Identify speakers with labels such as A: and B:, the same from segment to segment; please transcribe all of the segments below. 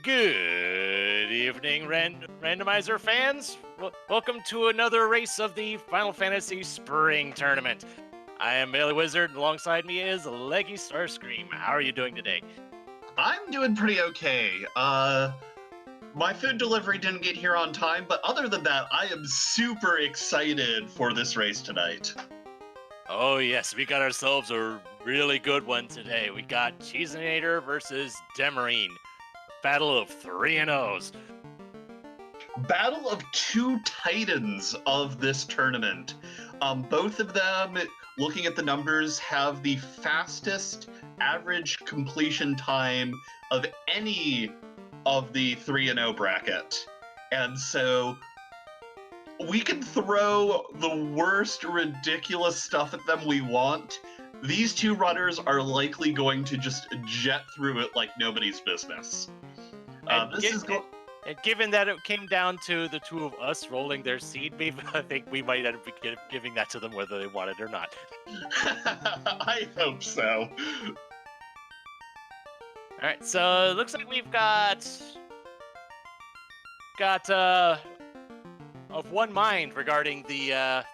A: Good evening, Randomizer fans. Welcome to another race of the Final Fantasy Spring Tournament. I am Melee Wizard, and alongside me is Leggy Starscream. How are you doing today?
B: I'm doing pretty okay. My food delivery didn't get here on time, but other than that, I am super excited for this race tonight.
A: Oh yes, we got ourselves a really good one today. We got Cheezinator versus Demerine. Battle of 3-0s.
B: Battle of two titans of this tournament. Both of them, looking at the numbers, have the fastest average completion time of any of the 3-0 bracket. And so we can throw the worst ridiculous stuff at them we want. These two runners are likely going to just jet through it like nobody's business.
A: And given that it came down to the two of us rolling their seed, I think we might end up giving that to them whether they want it or not.
B: I hope so.
A: All right, so it looks like we've got of one mind regarding the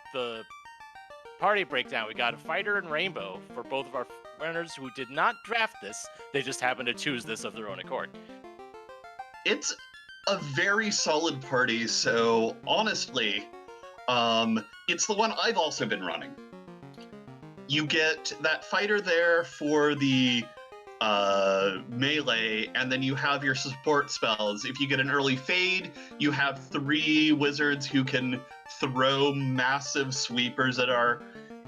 A: party breakdown. We got a fighter and rainbow for both of our runners who did not draft this. They just happened to choose this of their own accord.
B: It's a very solid party, so honestly, it's the one I've also been running. You get that fighter there for the melee, and then you have your support spells. If you get an early fade, you have 3 wizards who can throw massive sweepers at our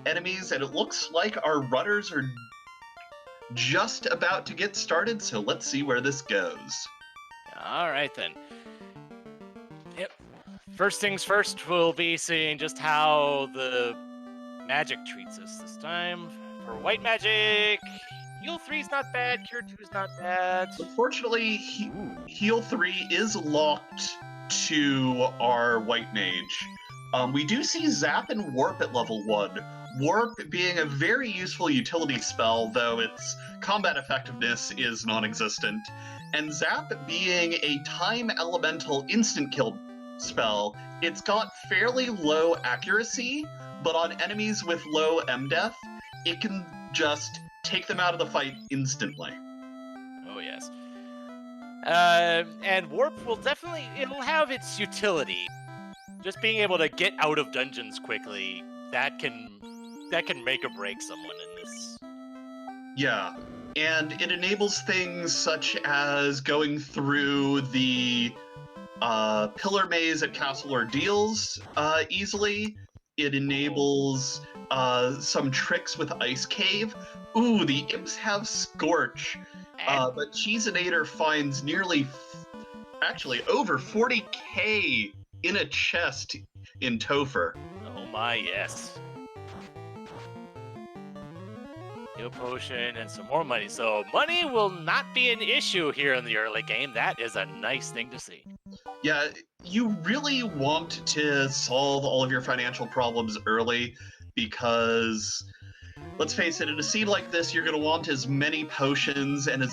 B: enemies, and it looks like our runners are just about to get started, so let's see where this goes.
A: All right, then. Yep. First things first, we'll be seeing just how the magic treats us this time. For white magic, heal 3 is not bad, cure 2 is not bad.
B: Unfortunately, heal 3 is locked to our white mage. We do see Zap and Warp at level 1. Warp being a very useful utility spell, though its combat effectiveness is non-existent. And Zap being a time elemental instant kill spell, it's got fairly low accuracy, but on enemies with low MDef, it can just take them out of the fight instantly.
A: Oh, yes. And Warp will it'll have its utility. Just being able to get out of dungeons quickly, that can make or break someone in this.
B: Yeah, and it enables things such as going through the pillar maze at Castle Ordeals easily. It enables some tricks with Ice Cave. Ooh, the imps have Scorch. But Cheezinator finds actually over 40k in a chest in Topher.
A: Oh my, yes. Heal potion and some more money. So money will not be an issue here in the early game. That is a nice thing to see.
B: Yeah, you really want to solve all of your financial problems early because, let's face it, in a scene like this, you're going to want as many potions and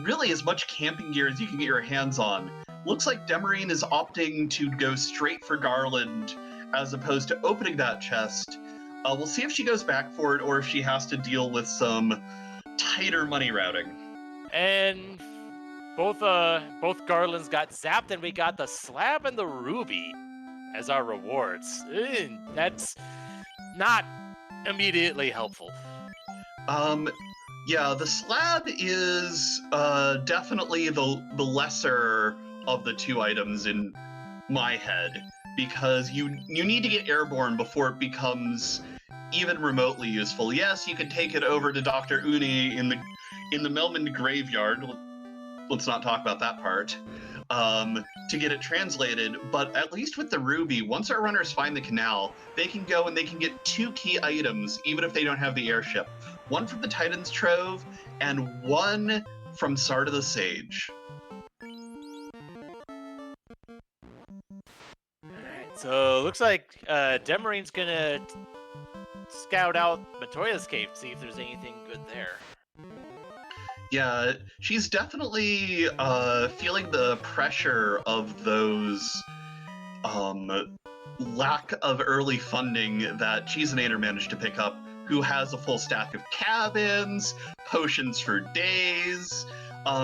B: really as much camping gear as you can get your hands on. Looks like Demerine is opting to go straight for Garland as opposed to opening that chest. We'll see if she goes back for it or if she has to deal with some tighter money routing.
A: And both Garlands got zapped, and we got the slab and the ruby as our rewards. That's not immediately helpful.
B: Yeah, the slab is definitely the lesser of the two items in my head, because you need to get airborne before it becomes even remotely useful. Yes, you can take it over to Dr. Uni in the Melman graveyard. Let's not talk about that part. To get it translated, but at least with the ruby, once our runners find the canal, they can go and they can get 2 key items, even if they don't have the airship. One from the Titan's Trove, and one from Sarda the Sage.
A: Alright, so looks like Demarine's gonna scout out Matoya's cave, see if there's anything good there.
B: Yeah, she's definitely feeling the pressure of those lack of early funding that Cheezinator managed to pick up, who has a full stack of cabins, potions for days.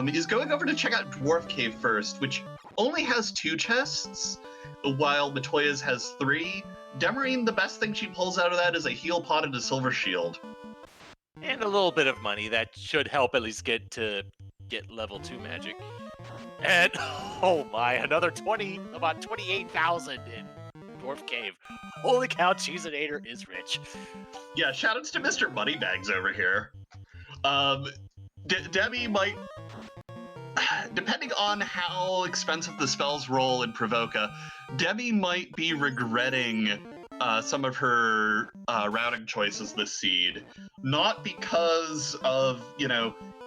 B: He's going over to check out Dwarf Cave first, which only has 2 chests, while Matoya's has 3. Demerine, the best thing she pulls out of that is a heal pot and a silver shield.
A: And a little bit of money that should help at least get level 2 magic. And oh my, another about 28,000 in Dwarf Cave. Holy cow, Cheezinator is rich.
B: Yeah, shoutouts to Mr. Moneybags over here. Debbie might, depending on how expensive the spells roll in Provoca, Debbie might be regretting some of her routing choices this seed. Not because of,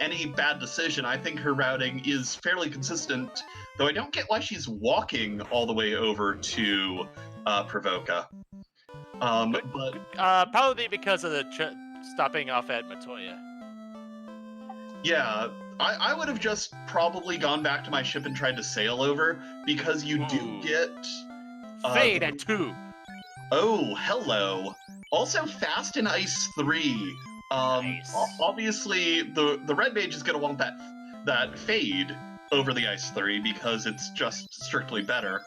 B: any bad decision. I think her routing is fairly consistent, though I don't get why she's walking all the way over to Provoca. But
A: probably because of the stopping off at Matoya.
B: Yeah, I would have just probably gone back to my ship and tried to sail over, because you do get
A: Fade at 2.
B: Oh, hello. Also, Fast and Ice 3.
A: Nice.
B: Obviously, the Red Mage is going to want that Fade over the Ice 3 because it's just strictly better.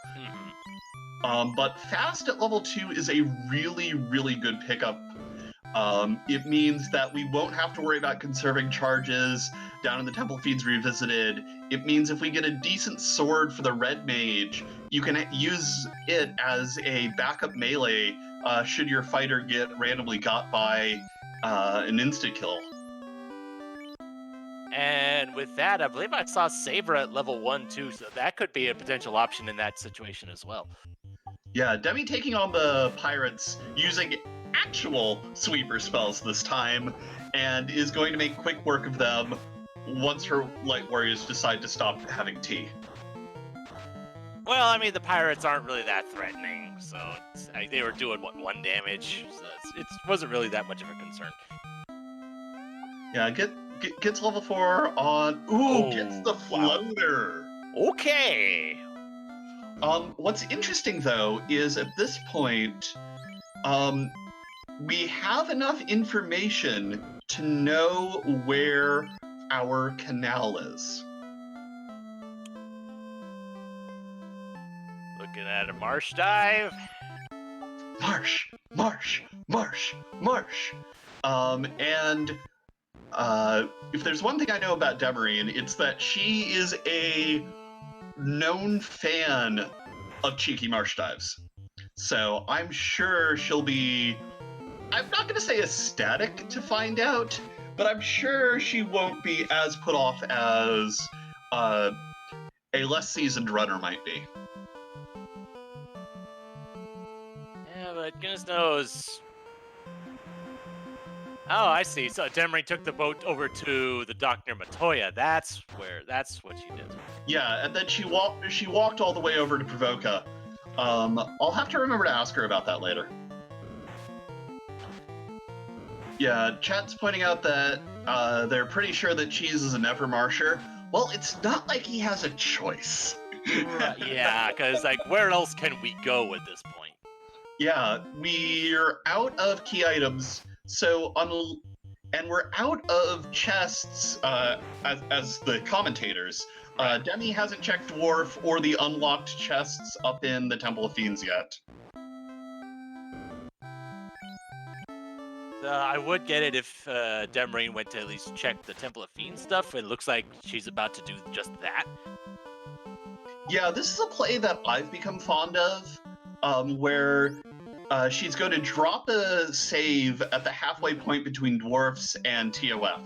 B: But Fast at level 2 is a really, really good pickup. It means that we won't have to worry about conserving charges down in the Temple Feeds Revisited. It means if we get a decent sword for the Red Mage, you can use it as a backup melee should your fighter get randomly got by an insta-kill.
A: And with that, I believe I saw Saber at level 1 too, so that could be a potential option in that situation as well.
B: Yeah, Demi taking on the pirates using actual sweeper spells this time, and is going to make quick work of them once her light warriors decide to stop having tea.
A: Well, I mean, the pirates aren't really that threatening, so they were doing, 1 damage, so it wasn't really that much of a concern.
B: Yeah, gets level 4 on... Ooh, gets the floater!
A: Wow. Okay!
B: What's interesting, though, is at this point, we have enough information to know where our canal is.
A: Looking at a marsh dive.
B: Marsh, marsh, marsh, marsh. And if there's one thing I know about Demerine, it's that she is a known fan of cheeky marsh dives. So I'm sure she'll be, I'm not going to say ecstatic to find out, but I'm sure she won't be as put off as a less seasoned runner might be.
A: Yeah, but goodness knows. Oh, I see. So Demerine took the boat over to the dock near Matoya. That's what she did.
B: Yeah, and then she walked all the way over to Provoca. I'll have to remember to ask her about that later. Yeah, chat's pointing out that they're pretty sure that Cheese is a never marsher. Well, it's not like he has a choice.
A: Yeah, because where else can we go at this point?
B: Yeah, we're out of key items, and we're out of chests as the commentators. Demi hasn't checked Dwarf or the unlocked chests up in the Temple of Fiends yet.
A: I would get it if Demerine went to at least check the Temple of Fiends stuff. It looks like she's about to do just that.
B: Yeah, this is a play that I've become fond of, where she's going to drop a save at the halfway point between Dwarfs and TOF.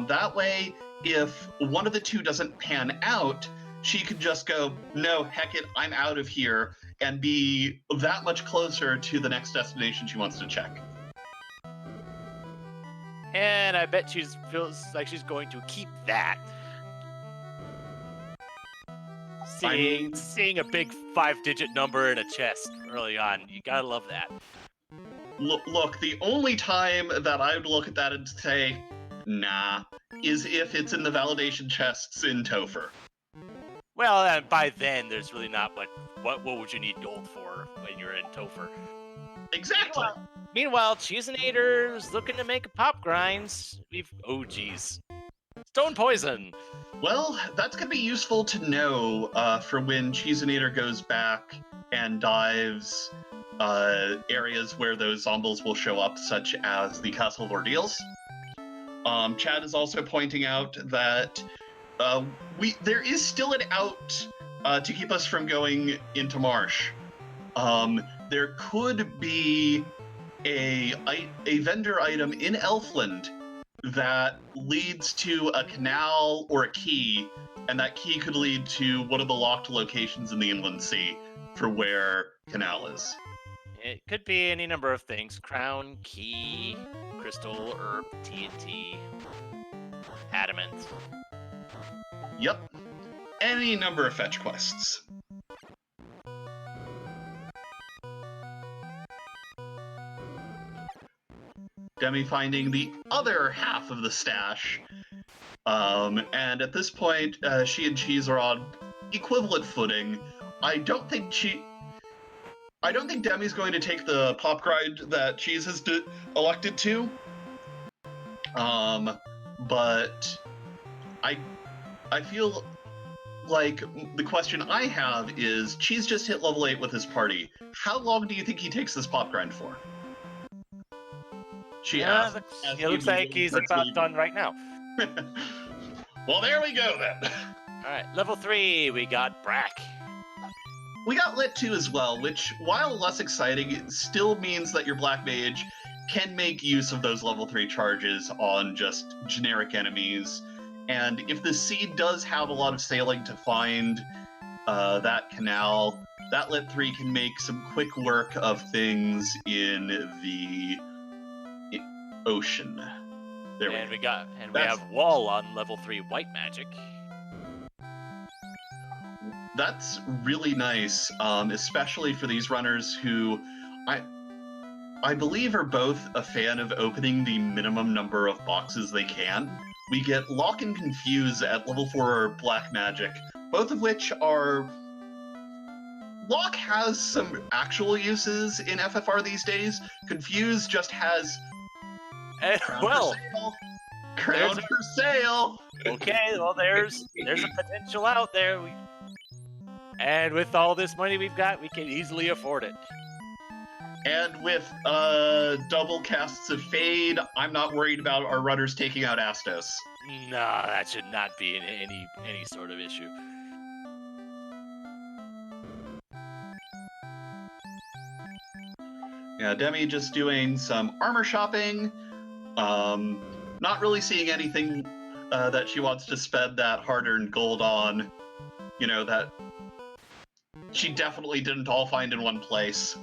B: That way, if one of the two doesn't pan out, she could just go, no, heck it, I'm out of here, and be that much closer to the next destination she wants to check.
A: And I bet she feels like she's going to keep that. Seeing a big 5-digit number in a chest early on, you gotta love that.
B: Look, the only time that I would look at that and say, nah, is if it's in the validation chests in Topher.
A: Well, by then, there's really not much. What would you need gold for when you're in Topher?
B: Exactly.
A: Meanwhile, Cheezinator's looking to make a pop grinds. Oh geez, stone poison.
B: Well, that's going to be useful to know for when Cheezinator goes back and dives areas where those zombies will show up, such as the Castle of Ordeals. Chad is also pointing out that there is still an out to keep us from going into Marsh. There could be a vendor item in Elfland that leads to a canal or a key, and that key could lead to one of the locked locations in the Inland Sea for where canal is.
A: It could be any number of things: crown, key, crystal, herb, TNT, adamant.
B: Yep. Any number of fetch quests. Demi finding the other half of the stash. And at this point, she and Cheese are on equivalent footing. I don't think Demi's going to take the pop grind that Cheese has elected to. But I feel like the question I have is, Cheese just hit level 8 with his party. How long do you think he takes this pop grind for? She asked.
A: It looks like he's about done right now.
B: Well, there we go then.
A: All right, level 3, we got Brack.
B: We got Lit 2 as well, which, while less exciting, it still means that your Black Mage can make use of those level 3 charges on just generic enemies. And if the seed does have a lot of sailing to find that canal, that Lit 3 can make some quick work of things in the ocean. There we go.
A: We have Wall on level 3 White Magic.
B: That's really nice, especially for these runners who I believe are both a fan of opening the minimum number of boxes they can. We get Lock and Confuse at level 4 Black Magic, both of which are... Lock has some actual uses in FFR these days. Confuse just has... Crown for sale!
A: Okay, well there's a potential out there. And with all this money we've got, we can easily afford it.
B: And with double casts of Fade, I'm not worried about our runners taking out Astos.
A: No, that should not be any sort of issue.
B: Yeah, Demi just doing some armor shopping. Not really seeing anything that she wants to spend that hard-earned gold on. You know, that she definitely didn't all find in one place.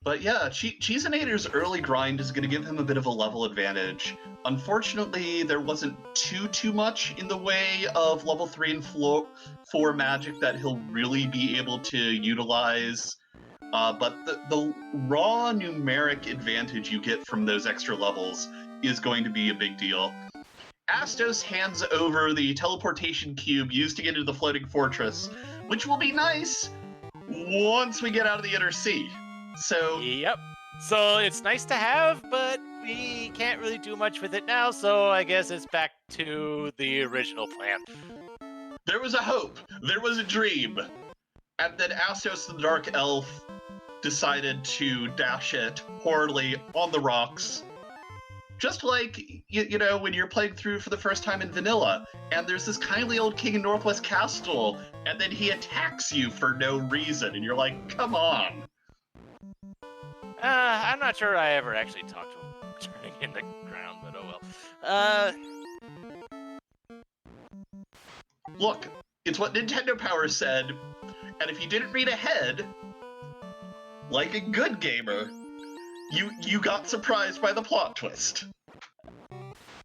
B: But yeah, Cheezinator's early grind is going to give him a bit of a level advantage. Unfortunately, there wasn't too much in the way of level 3 and 4 magic that he'll really be able to utilize. But the raw numeric advantage you get from those extra levels is going to be a big deal. Astos hands over the teleportation cube used to get into the floating fortress, which will be nice once we get out of the inner sea. So
A: yep. So it's nice to have, but we can't really do much with it now, so I guess it's back to the original plan.
B: There was a hope, there was a dream, and then Astos the Dark Elf decided to dash it poorly on the rocks. Just like, you know, when you're playing through for the first time in Vanilla, and there's this kindly old king in Northwest Castle, and then he attacks you for no reason, and you're like, come on.
A: I'm not sure I ever actually talked to him turning in the ground, but oh well.
B: Look, it's what Nintendo Power said, and if you didn't read ahead, like a good gamer, you got surprised by the plot twist.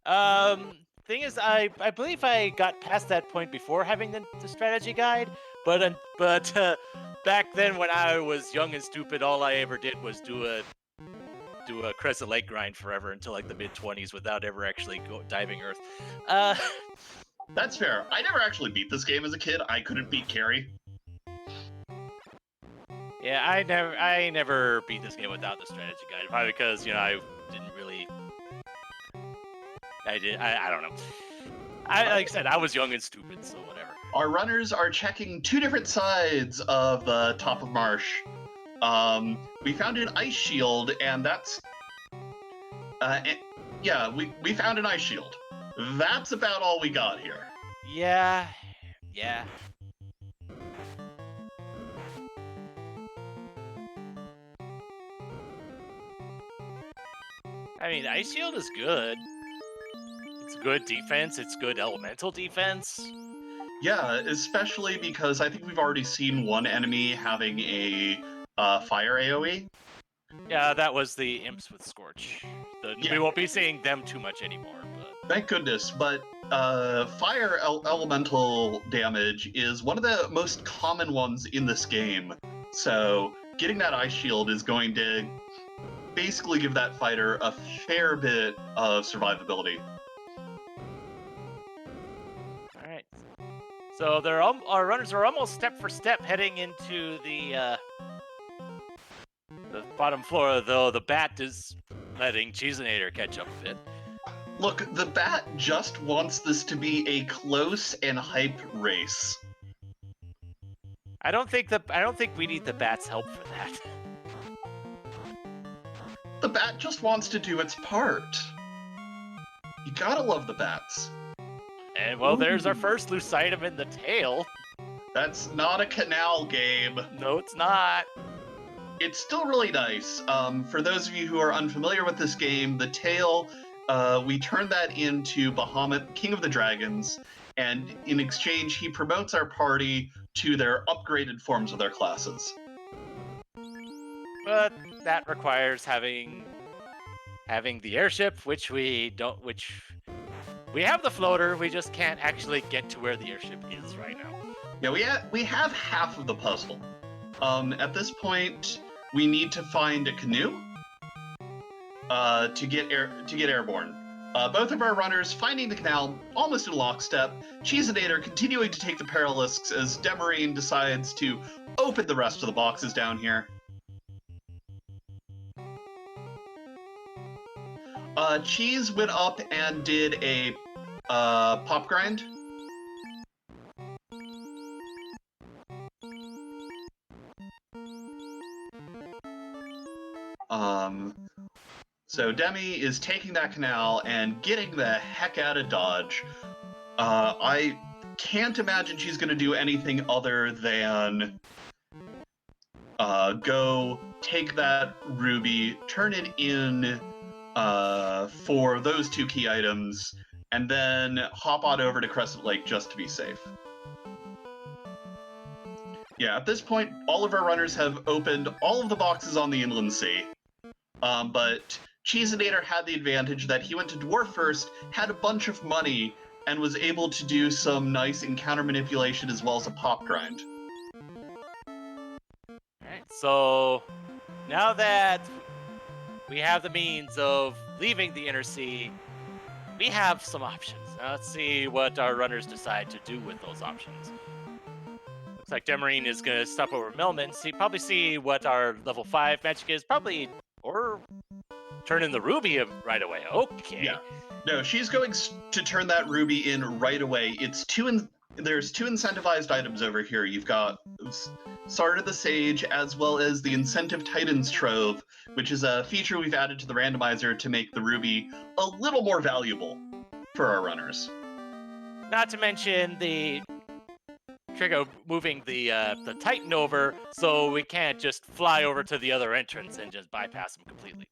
A: Thing is, I believe I got past that point before having the strategy guide, but back then when I was young and stupid, all I ever did was do a Crescent Lake grind forever until like the mid-20s without ever actually diving Earth.
B: That's fair. I never actually beat this game as a kid. I couldn't beat Carrie.
A: Yeah, I never beat this game without the strategy guide. Probably because I didn't really. I don't know. Like I said, I was young and stupid, so whatever.
B: Our runners are checking two different sides of the top of Marsh. We found an ice shield, and that's we found an ice shield. That's about all we got here.
A: Yeah. I mean, Ice Shield is good. It's good defense. It's good elemental defense.
B: Yeah, especially because I think we've already seen one enemy having a fire AoE.
A: Yeah, that was the imps with Scorch. We won't be seeing them too much anymore. But
B: thank goodness. But fire elemental damage is one of the most common ones in this game. So getting that ice shield is going to basically give that fighter a fair bit of survivability.
A: All right. So our runners are almost step for step heading into the bottom floor, though the bat is letting Cheezinator catch up a bit.
B: Look, the bat just wants this to be a close and hype race.
A: I don't think we need the bat's help for that.
B: The bat just wants to do its part. You gotta love the bats.
A: And well, there's our first loose item in the tail.
B: That's not a canal game.
A: No, it's not.
B: It's still really nice. For those of you who are unfamiliar with this game, the tail, we turn that into Bahamut, King of the Dragons, and in exchange, he promotes our party to their upgraded forms of their classes.
A: But that requires having the airship, which we don't. Which we have the floater. We just can't actually get to where the airship is right now.
B: Yeah, we have half of the puzzle. At this point, we need to find a canoe to get airborne. Both of our runners finding the canal almost in lockstep. Cheezinator continuing to take the paralysis as Demerine decides to open the rest of the boxes down here. Cheese went up and did a pop grind. So Demi is taking that canal and getting the heck out of Dodge. I can't imagine she's going to do anything other than go take that ruby, turn it in for those two key items, and then hop on over to Crescent Lake just to be safe. Yeah, at this point, all of our runners have opened all of the boxes on the Inland Sea. But Cheezinator had the advantage that he went to Dwarf first, had a bunch of money, and was able to do some nice encounter manipulation as well as a pop grind.
A: Alright, so now that we have the means of leaving the Inner Sea, we have some options. Now let's see what our runners decide to do with those options. Looks like Demerine is going to stop over Melman, probably see what our level 5 magic is, or turn in the ruby right away. Okay.
B: Yeah. No, she's going to turn that ruby in right away. There's two incentivized items over here. You've got Sword of the Sage as well as the Incentive Titan's Trove, which is a feature we've added to the randomizer to make the ruby a little more valuable for our runners.
A: Not to mention the trick of moving the Titan over, so we can't just fly over to the other entrance and just bypass them completely.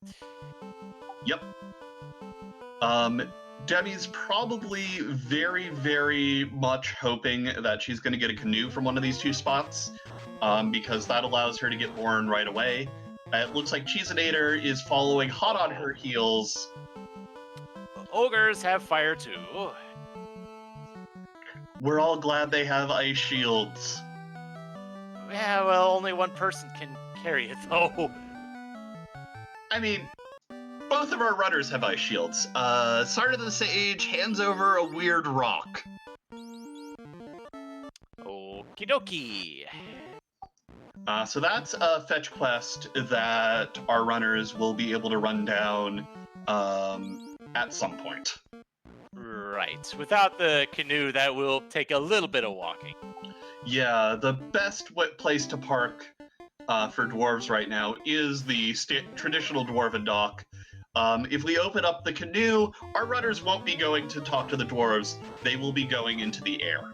B: Yep. Debbie's probably very, very much hoping that she's going to get a canoe from one of these two spots, because that allows her to get born right away. It looks like Cheezinator is following hot on her heels.
A: Ogres have fire too.
B: We're all glad they have ice shields.
A: Yeah, well, only one person can carry it, though.
B: I mean, both of our runners have ice shields. Start of the stage hands over a weird rock.
A: Okie dokie.
B: So that's a fetch quest that our runners will be able to run down at some point.
A: Right. Without the canoe, that will take a little bit of walking.
B: Yeah, the best place to park for dwarves right now is the traditional dwarven dock. If we open up the canoe, our runners won't be going to talk to the dwarves. They will be going into the air.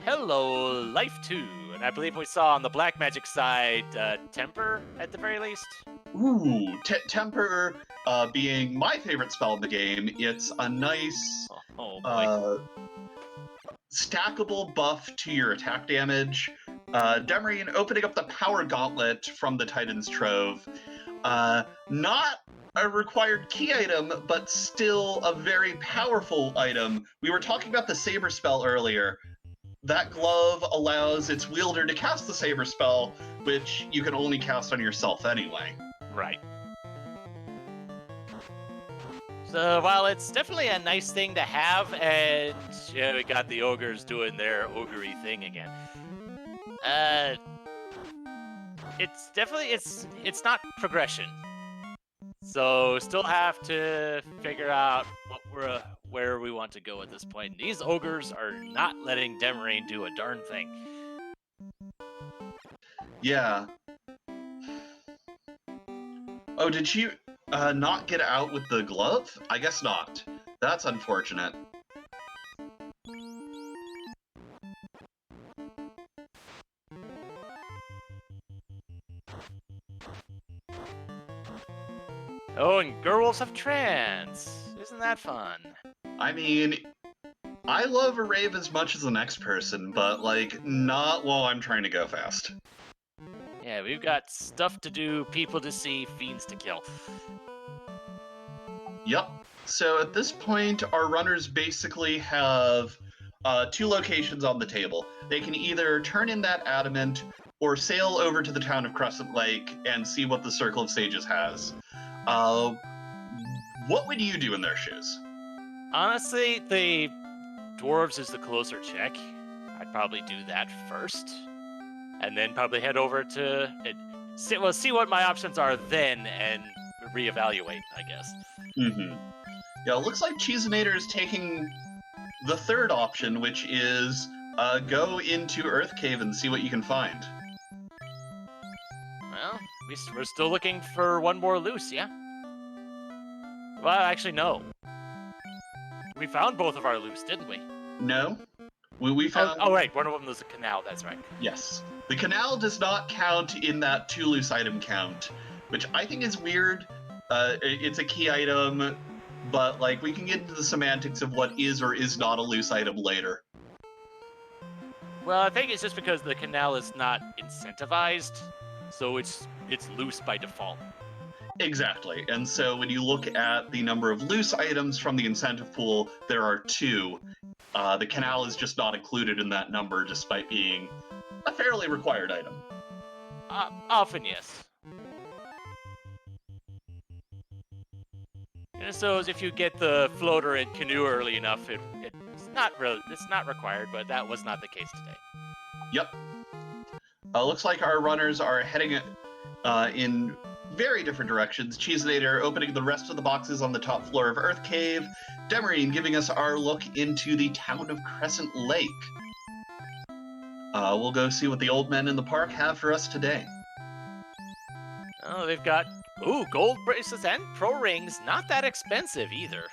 A: Hello, Life 2. And I believe we saw on the black magic side, Temper, at the very least.
B: Ooh, Temper being my favorite spell in the game. It's a nice
A: Oh boy.
B: stackable buff to your attack damage. Demerine opening up the power gauntlet from the Titan's Trove. Not a required key item, but still a very powerful item. We were talking about the Saber spell earlier. That glove allows its wielder to cast the Saber spell, which you can only cast on yourself anyway.
A: Right. So while it's definitely a nice thing to have, and yeah, we got the ogres doing their ogre-y thing again. It's definitely it's not progression. So still have to figure out where we want to go at this point. These ogres are not letting Demerine do a darn thing.
B: Yeah. Oh, did she not get out with the glove? I guess not. That's unfortunate.
A: Oh, and Girls of Trance. Isn't that fun?
B: I mean, I love a rave as much as the next person, but, like, not while I'm trying to go fast.
A: Yeah, we've got stuff to do, people to see, fiends to kill.
B: Yep. So at this point, our runners basically have two locations on the table. They can either turn in that adamant or sail over to the town of Crescent Lake and see what the Circle of Sages has. What would you do in their shoes?
A: Honestly, the dwarves is the closer check. I'd probably do that first, and then probably head over to it. See what my options are then, and reevaluate, I guess.
B: Mm-hmm. Yeah, it looks like Cheezinator is taking the third option, which is go into Earth Cave and see what you can find.
A: Well, we're still looking for one more loose, yeah? Well, actually, no. We found both of our loose, didn't we?
B: No. We found...
A: Oh, right. One of them was a canal, that's right.
B: Yes. The canal does not count in that 2 loose item count, which I think is weird. It's a key item, but, like, we can get into the semantics of what is or is not a loose item later.
A: Well, I think it's just because the canal is not incentivized, so it's loose by default.
B: Exactly. And so when you look at the number of loose items from the incentive pool, there are 2. The canal is just not included in that number, despite being a fairly required item.
A: Often, yes. And so if you get the floater and canoe early enough, it's not required, but that was not the case today.
B: Yep. Looks like our runners are heading in very different directions. Cheezinator opening the rest of the boxes on the top floor of Earth Cave. Demerine giving us our look into the town of Crescent Lake. We'll go see what the old men in the park have for us today.
A: Oh, they've got gold bracelets and pro rings. Not that expensive either.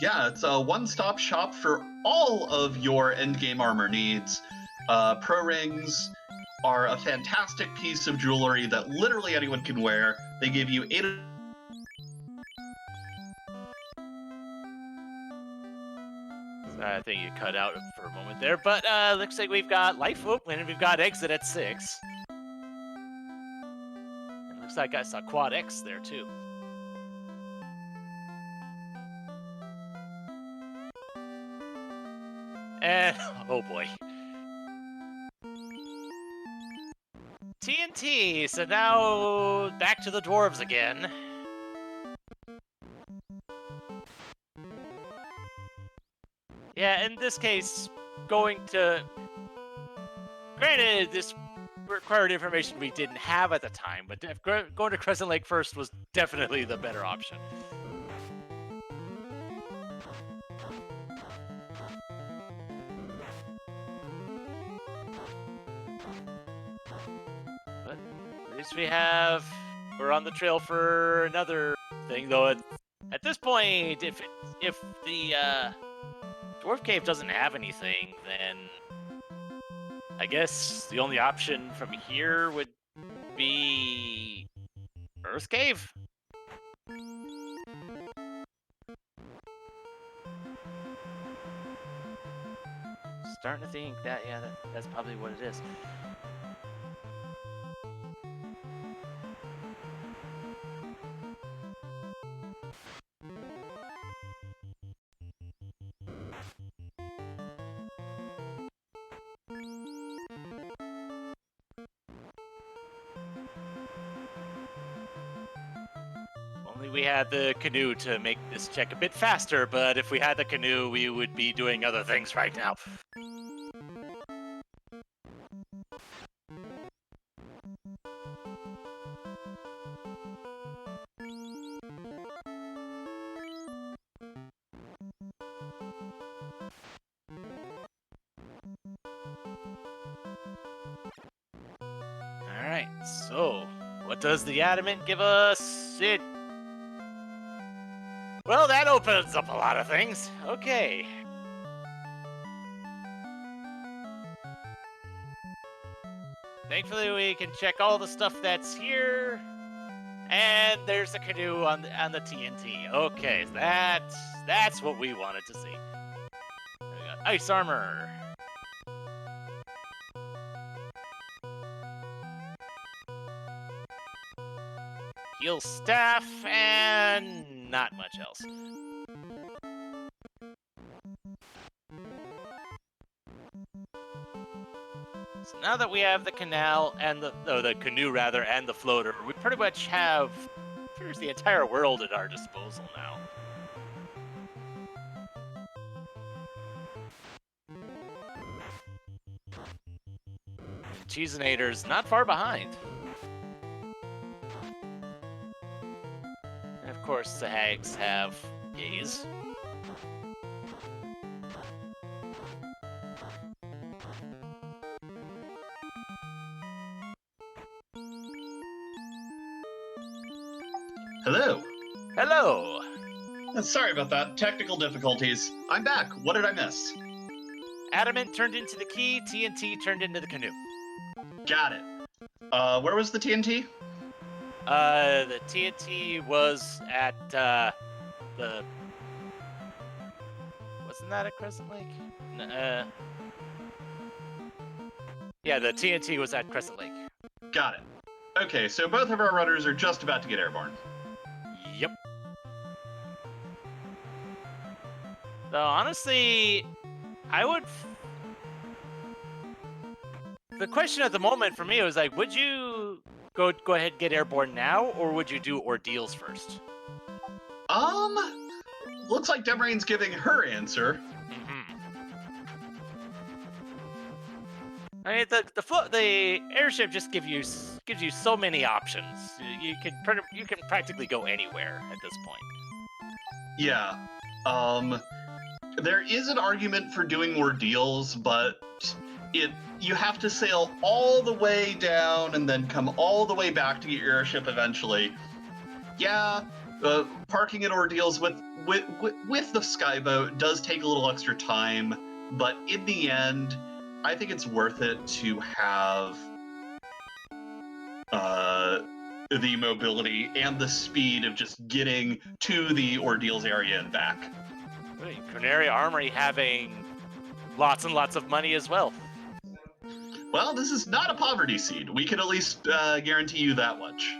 B: Yeah, it's a one-stop shop for all of your endgame armor needs. Pro rings are a fantastic piece of jewelry that literally anyone can wear. They give you 8...
A: I think you cut out for a moment there, but looks like we've got life open and we've got exit at 6. And looks like I saw quad X there too. And oh boy. TNT. So now back to the dwarves again. Yeah, in this case, going to... Granted, this required information we didn't have at the time, but going to Crescent Lake first was definitely the better option. But at least we're on the trail for another thing, though. At this point, if the Dwarf Cave doesn't have anything, then I guess the only option from here would be Earth Cave. Starting to think that, yeah, that's probably what it is. Only we had the canoe to make this check a bit faster, but if we had the canoe, we would be doing other things right now. Alright, so what does the adamant give us? Well, that opens up a lot of things. Okay. Thankfully, we can check all the stuff that's here. And there's the canoe on the TNT. Okay, that's what we wanted to see. We got ice armor. Heal staff, and not much else. So now that we have the canal and the canoe rather, and the floater, we pretty much have the entire world at our disposal now. Cheezinator's not far behind. And of course, the hags have gaze.
B: Hello.
A: Hello.
B: Sorry about that. Technical difficulties. I'm back. What did I miss?
A: Adamant turned into the key, TNT turned into the canoe.
B: Got it. Where was the TNT?
A: The TNT was at, the... Wasn't that at Crescent Lake? Yeah, the TNT was at Crescent Lake.
B: Got it. Okay, so both of our runners are just about to get airborne.
A: Yep. So honestly, I would... The question at the moment for me was like, would you go ahead and get airborne now, or would you do ordeals first?
B: Looks like Demarine's giving her answer.
A: I mean, the airship just gives you so many options. You can practically go anywhere at this point.
B: Yeah. There is an argument for doing ordeals, but you have to sail all the way down and then come all the way back to get your airship eventually. Yeah, parking at ordeals with the skyboat does take a little extra time, but in the end, I think it's worth it to have the mobility and the speed of just getting to the ordeals area and back.
A: Canary Armory having lots and lots of money as well.
B: Well, this is not a poverty seed. We can at least guarantee you that much.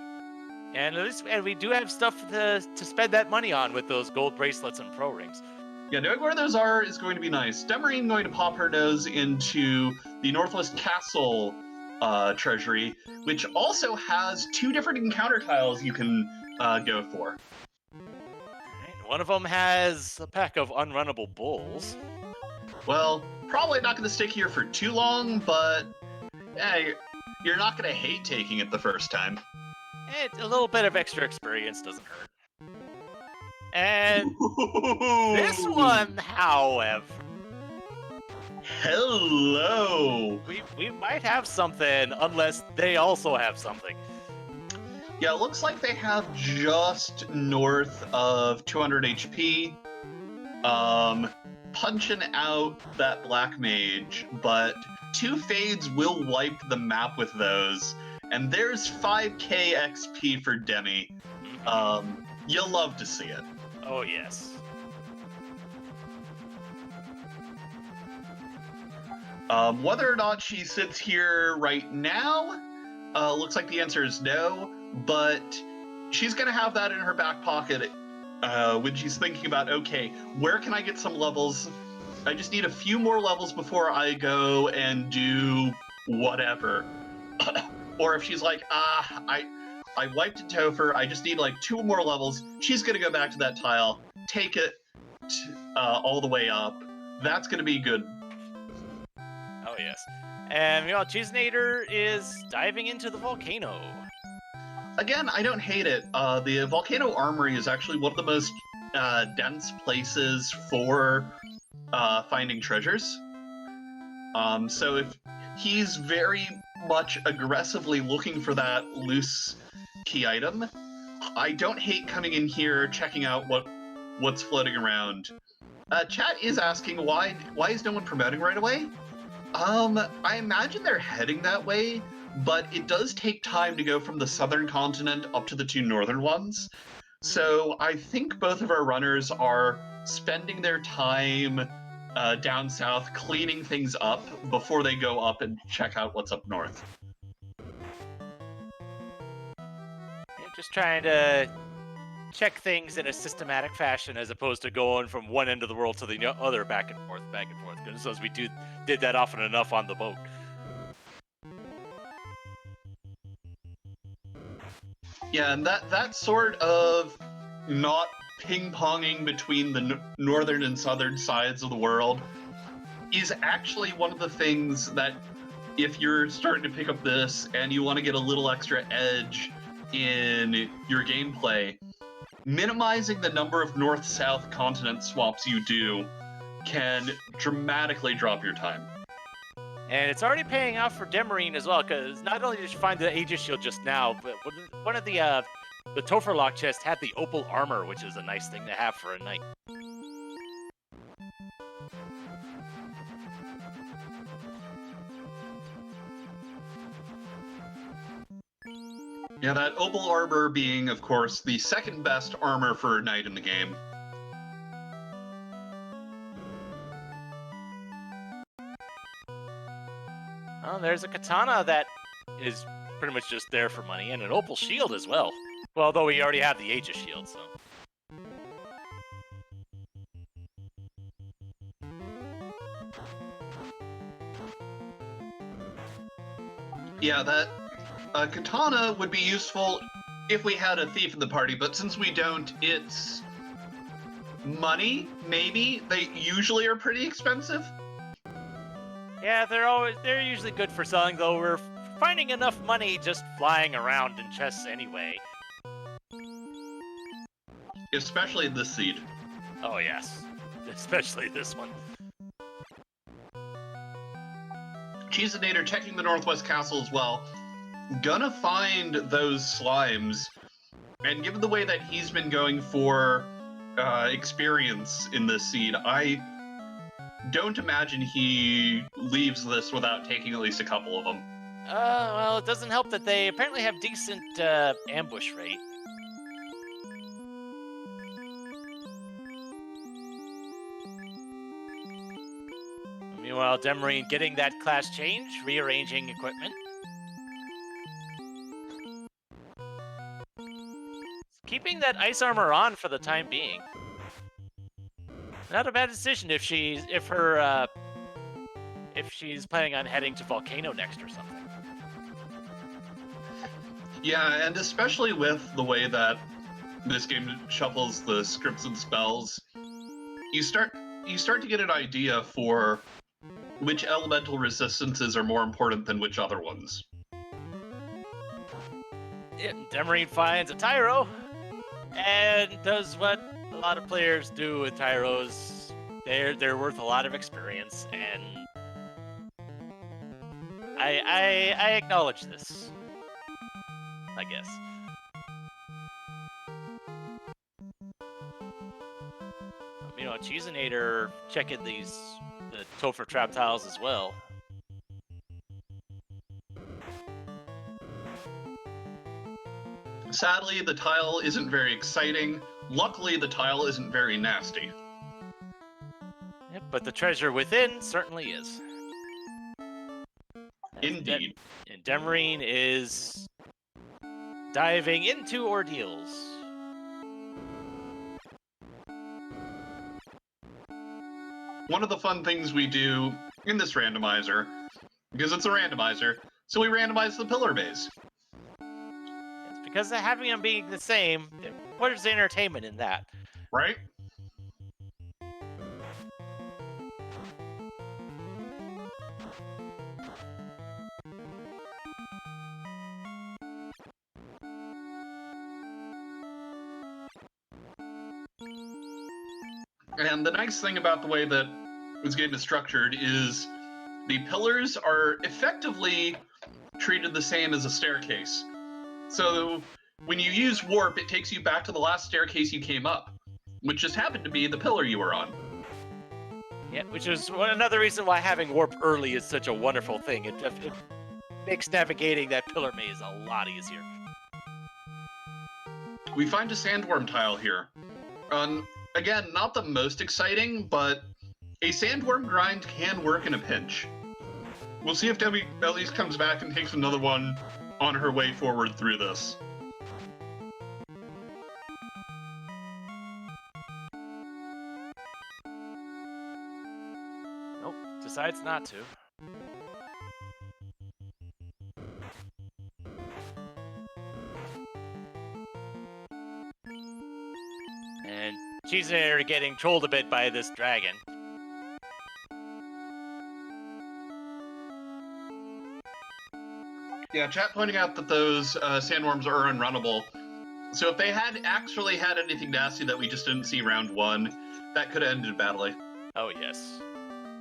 A: And we do have stuff to spend that money on with those gold bracelets and pro rings.
B: Yeah, knowing where those are is going to be nice. Demerine going to pop her nose into the Northwest Castle treasury, which also has 2 different encounter tiles you can go for.
A: One of them has a pack of unrunnable bulls.
B: Well, probably not going to stick here for too long, but yeah, you're not going to hate taking it the first time.
A: A little bit of extra experience doesn't hurt. And this one, however,
B: hello.
A: We might have something unless they also have something.
B: Yeah, it looks like they have just north of 200 HP. Punching out that black mage, but 2 fades will wipe the map with those. And there's 5k XP for Demi. You'll love to see it.
A: Oh, yes.
B: Whether or not she sits here right now, looks like the answer is no, but she's going to have that in her back pocket when she's thinking about, okay, where can I get some levels? I just need a few more levels before I go and do whatever. Or if she's like, I wiped a Topher, I just need like 2 more levels, she's going to go back to that tile, take it all the way up. That's going to be good.
A: Oh, yes. And meanwhile, Cheezinator is diving into the volcano.
B: Again, I don't hate it. The Volcano Armory is actually one of the most dense places for finding treasures. So if he's very much aggressively looking for that loose key item, I don't hate coming in here, checking out what's floating around. Chat is asking why is no one promoting right away? I imagine they're heading that way, but it does take time to go from the southern continent up to the 2 northern ones. So I think both of our runners are spending their time down south cleaning things up before they go up and check out what's up north.
A: Just trying to check things in a systematic fashion as opposed to going from one end of the world to the other back and forth. Because as we did that often enough on the boat.
B: Yeah, and that sort of not ping-ponging between the northern and southern sides of the world is actually one of the things that, if you're starting to pick up this and you want to get a little extra edge in your gameplay, minimizing the number of north-south continent swaps you do can dramatically drop your time.
A: And it's already paying off for Demerine as well, because not only did you find the Aegis shield just now, but one of the Topher lock chest had the opal armor, which is a nice thing to have for a knight.
B: Yeah, that opal armor being, of course, the second best armor for a knight in the game.
A: Oh, there's a katana that is pretty much just there for money, and an opal shield as well. Well, although we already have the Aegis shield, so.
B: Yeah, that katana would be useful if we had a thief in the party, but since we don't, it's money, maybe? They usually are pretty expensive.
A: Yeah, they're usually good for selling, though we're finding enough money just flying around in chests anyway.
B: Especially this seed.
A: Oh, yes. Especially this one.
B: Cheezinator checking the Northwest Castle as well. Gonna find those slimes. And given the way that he's been going for experience in this seed, I don't imagine he leaves this without taking at least a couple of them.
A: Well, it doesn't help that they apparently have decent ambush rate. Meanwhile, Demerine getting that class change, rearranging equipment. Keeping that ice armor on for the time being. Not a bad decision if she's planning on heading to Volcano next or something.
B: Yeah, and especially with the way that this game shuffles the scripts and spells, you start to get an idea for which elemental resistances are more important than which other ones.
A: Demerine finds a Tyro and does what a lot of players do with Tyros. They're worth a lot of experience, and I acknowledge this, I guess. Cheezinator checking the Topher trap tiles as well.
B: Sadly, the tile isn't very exciting. Luckily, the tile isn't very nasty.
A: Yep, but the treasure within certainly is.
B: Indeed.
A: And Demerine is diving into ordeals.
B: One of the fun things we do in this randomizer, because it's a randomizer, so we randomize the pillar maze.
A: It's because of having them being the same, where's the entertainment in that?
B: Right? And the nice thing about the way that this game is structured is the pillars are effectively treated the same as a staircase. So when you use warp, it takes you back to the last staircase you came up, which just happened to be the pillar you were on.
A: Yeah, which is another reason why having warp early is such a wonderful thing. It makes navigating that pillar maze a lot easier.
B: We find a sandworm tile here. Again, not the most exciting, but a sandworm grind can work in a pinch. We'll see if Debbie at least comes back and takes another one on her way forward through this.
A: Nope, decides not to. And Cheezinator getting trolled a bit by this dragon.
B: Yeah, chat pointing out that those sandworms are unrunnable. So if they had actually had anything nasty that we just didn't see round one, that could have ended badly.
A: Oh, yes.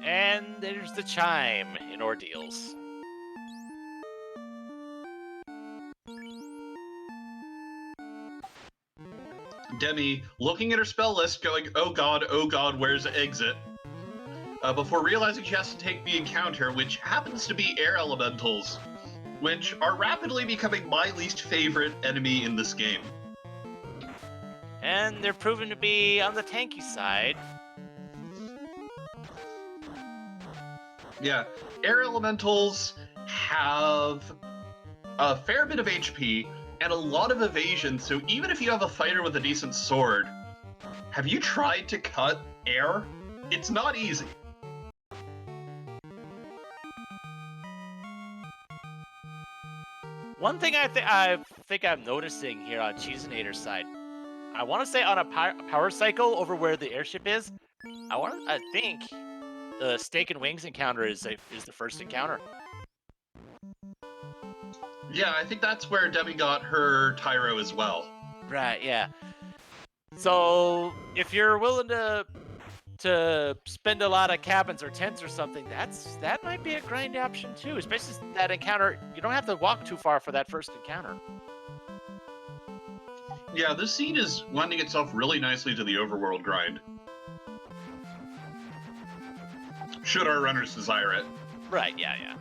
A: And there's the chime in ordeals.
B: Demi looking at her spell list going, oh god, where's exit? Before realizing she has to take the encounter, which happens to be air elementals, which are rapidly becoming my least favorite enemy in this game.
A: And they're proven to be on the tanky side.
B: Yeah, air elementals have a fair bit of HP and a lot of evasion, so even if you have a fighter with a decent sword, have you tried to cut air? It's not easy.
A: One thing I think I'm noticing here on Cheezinator's side, I want to say on a power cycle over where the airship is, I think the Steak and Wings encounter is the first encounter.
B: Yeah, I think that's where Demi got her Tyro as well.
A: Right, yeah. So if you're willing to spend a lot of cabins or tents or something, that might be a grind option too, especially that encounter. You don't have to walk too far for that first encounter.
B: Yeah, this scene is lending itself really nicely to the overworld grind. Should our runners desire it.
A: Right, yeah.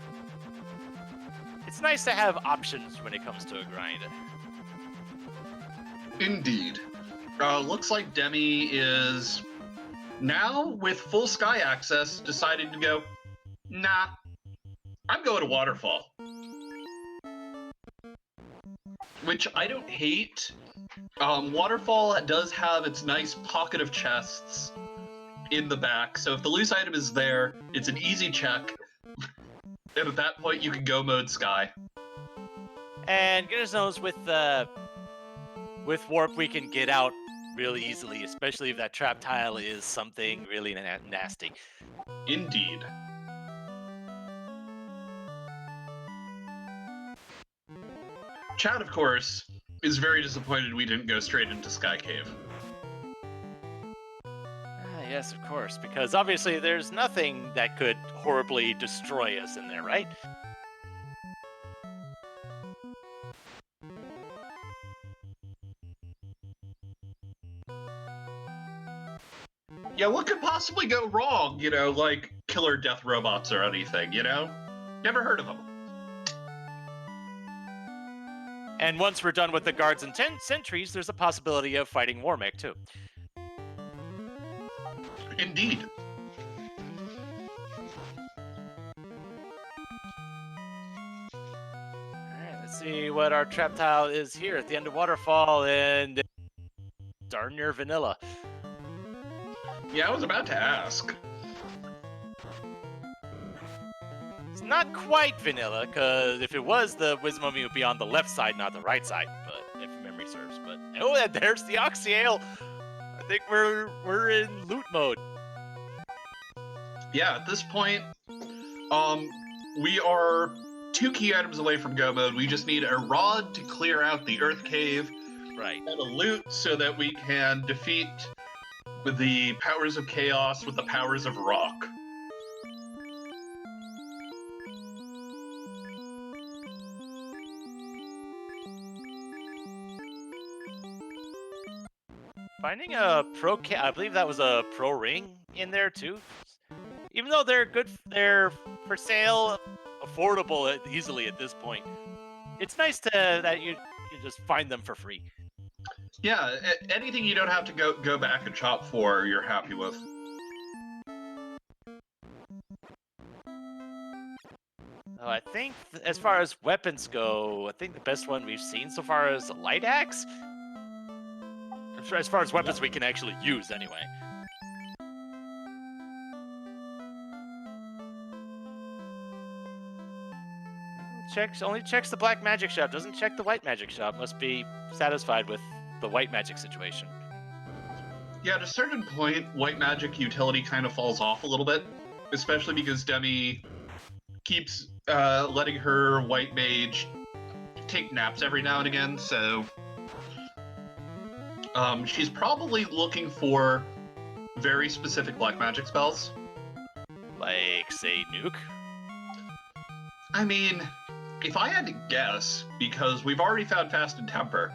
A: It's nice to have options when it comes to a grind.
B: Indeed. Looks like Demi is now, with full sky access, decided to go, nah, I'm going to Waterfall. Which I don't hate. Waterfall does have its nice pocket of chests in the back, so if the loose item is there, it's an easy check. And at that point, you can go mode sky.
A: And goodness knows with warp we can get out really easily, especially if that trap tile is something really nasty.
B: Indeed. Chad, of course, is very disappointed we didn't go straight into Sky Cave.
A: Yes, of course, because obviously there's nothing that could horribly destroy us in there, right?
B: Yeah, what could possibly go wrong? You know, like killer death robots or anything, you know? Never heard of them.
A: And once we're done with the guards and sentries, there's a possibility of fighting Warmech, too.
B: Indeed.
A: Alright, let's see what our trap tile is here at the end of Waterfall, and darn near vanilla.
B: Yeah, I was about to ask.
A: It's not quite vanilla, because if it was, the Wismummy would be on the left side, not the right side, but if memory serves. But oh, and there's the Oxyale. I think we're in loot mode.
B: Yeah, at this point, we are 2 key items away from go mode. We just need a rod to clear out the Earth Cave,
A: Right.
B: and a loot so that we can defeat with the powers of chaos with the powers of rock.
A: Finding a pro, I believe that was a pro ring in there too. Even though they're good, they're for sale, affordable easily at this point. It's nice that you just find them for free.
B: Yeah, anything you don't have to go back and shop for, you're happy with.
A: Oh, I think as far as weapons go, I think the best one we've seen so far is a light axe. As far as weapons we can actually use, anyway. Only checks the black magic shop, doesn't check the white magic shop. Must be satisfied with the white magic situation.
B: Yeah, at a certain point, white magic utility kind of falls off a little bit, especially because Demi keeps letting her white mage take naps every now and again, so she's probably looking for very specific black magic spells.
A: Like, say, nuke?
B: I mean, if I had to guess, because we've already found Fast and Temper,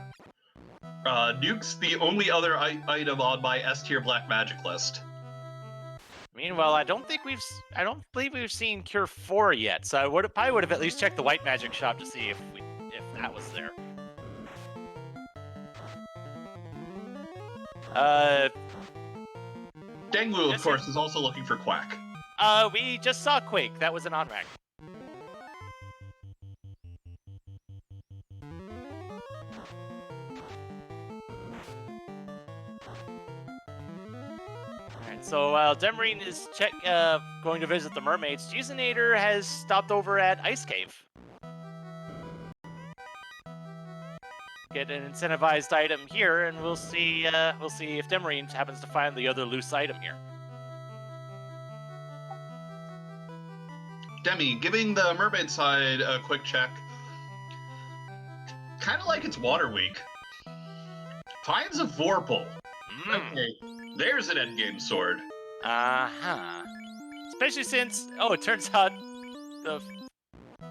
B: nuke's the only other item on my S tier black magic list.
A: Meanwhile, I don't believe we've seen Cure 4 yet, so I probably would have at least checked the white magic shop to see if that was there.
B: Dengwu, of course, is also looking for Quack.
A: We just saw Quake. That was an on-rack. Alright, so while Demerine is going to visit the mermaids, Cheezinator has stopped over at Ice Cave. Get an incentivized item here, and we'll see if Demerine happens to find the other loose item here.
B: Demi, giving the mermaid side a quick check. Kind of like it's Water Week. Finds a Vorpal. Okay, there's an endgame sword.
A: Uh-huh. Especially since, it turns out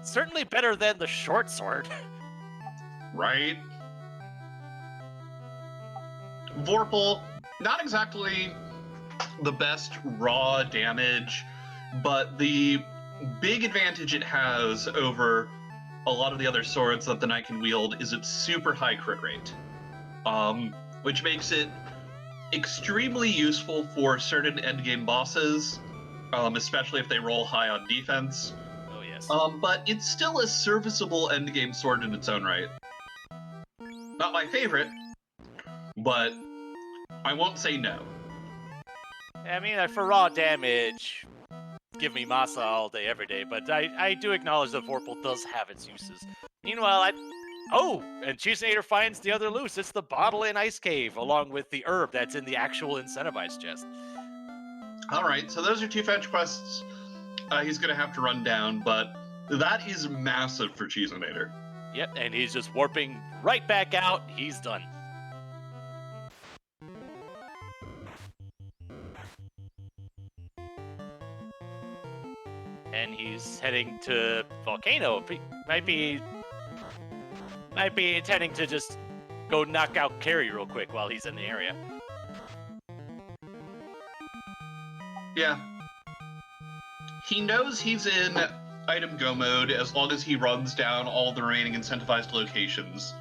A: certainly better than the short sword.
B: Right? Vorpal, not exactly the best raw damage, but the big advantage it has over a lot of the other swords that the knight can wield is its super high crit rate, which makes it extremely useful for certain endgame bosses, especially if they roll high on defense.
A: Oh yes.
B: But it's still a serviceable endgame sword in its own right. Not my favorite, but I won't say no.
A: I mean, for raw damage, give me Masa all day, every day, but I do acknowledge that Vorpal does have its uses. Meanwhile, Oh, and Cheezinator finds the other loose. It's the bottle in Ice Cave, along with the herb that's in the actual incentivized chest.
B: All right, so those are 2 fetch quests he's going to have to run down, but that is massive for Cheezinator.
A: Yep, and he's just warping right back out. He's done. And he's heading to Volcano. Might be intending to just go knock out Carrie real quick while he's in the area.
B: Yeah. He knows he's in item go mode as long as he runs down all the remaining incentivized locations.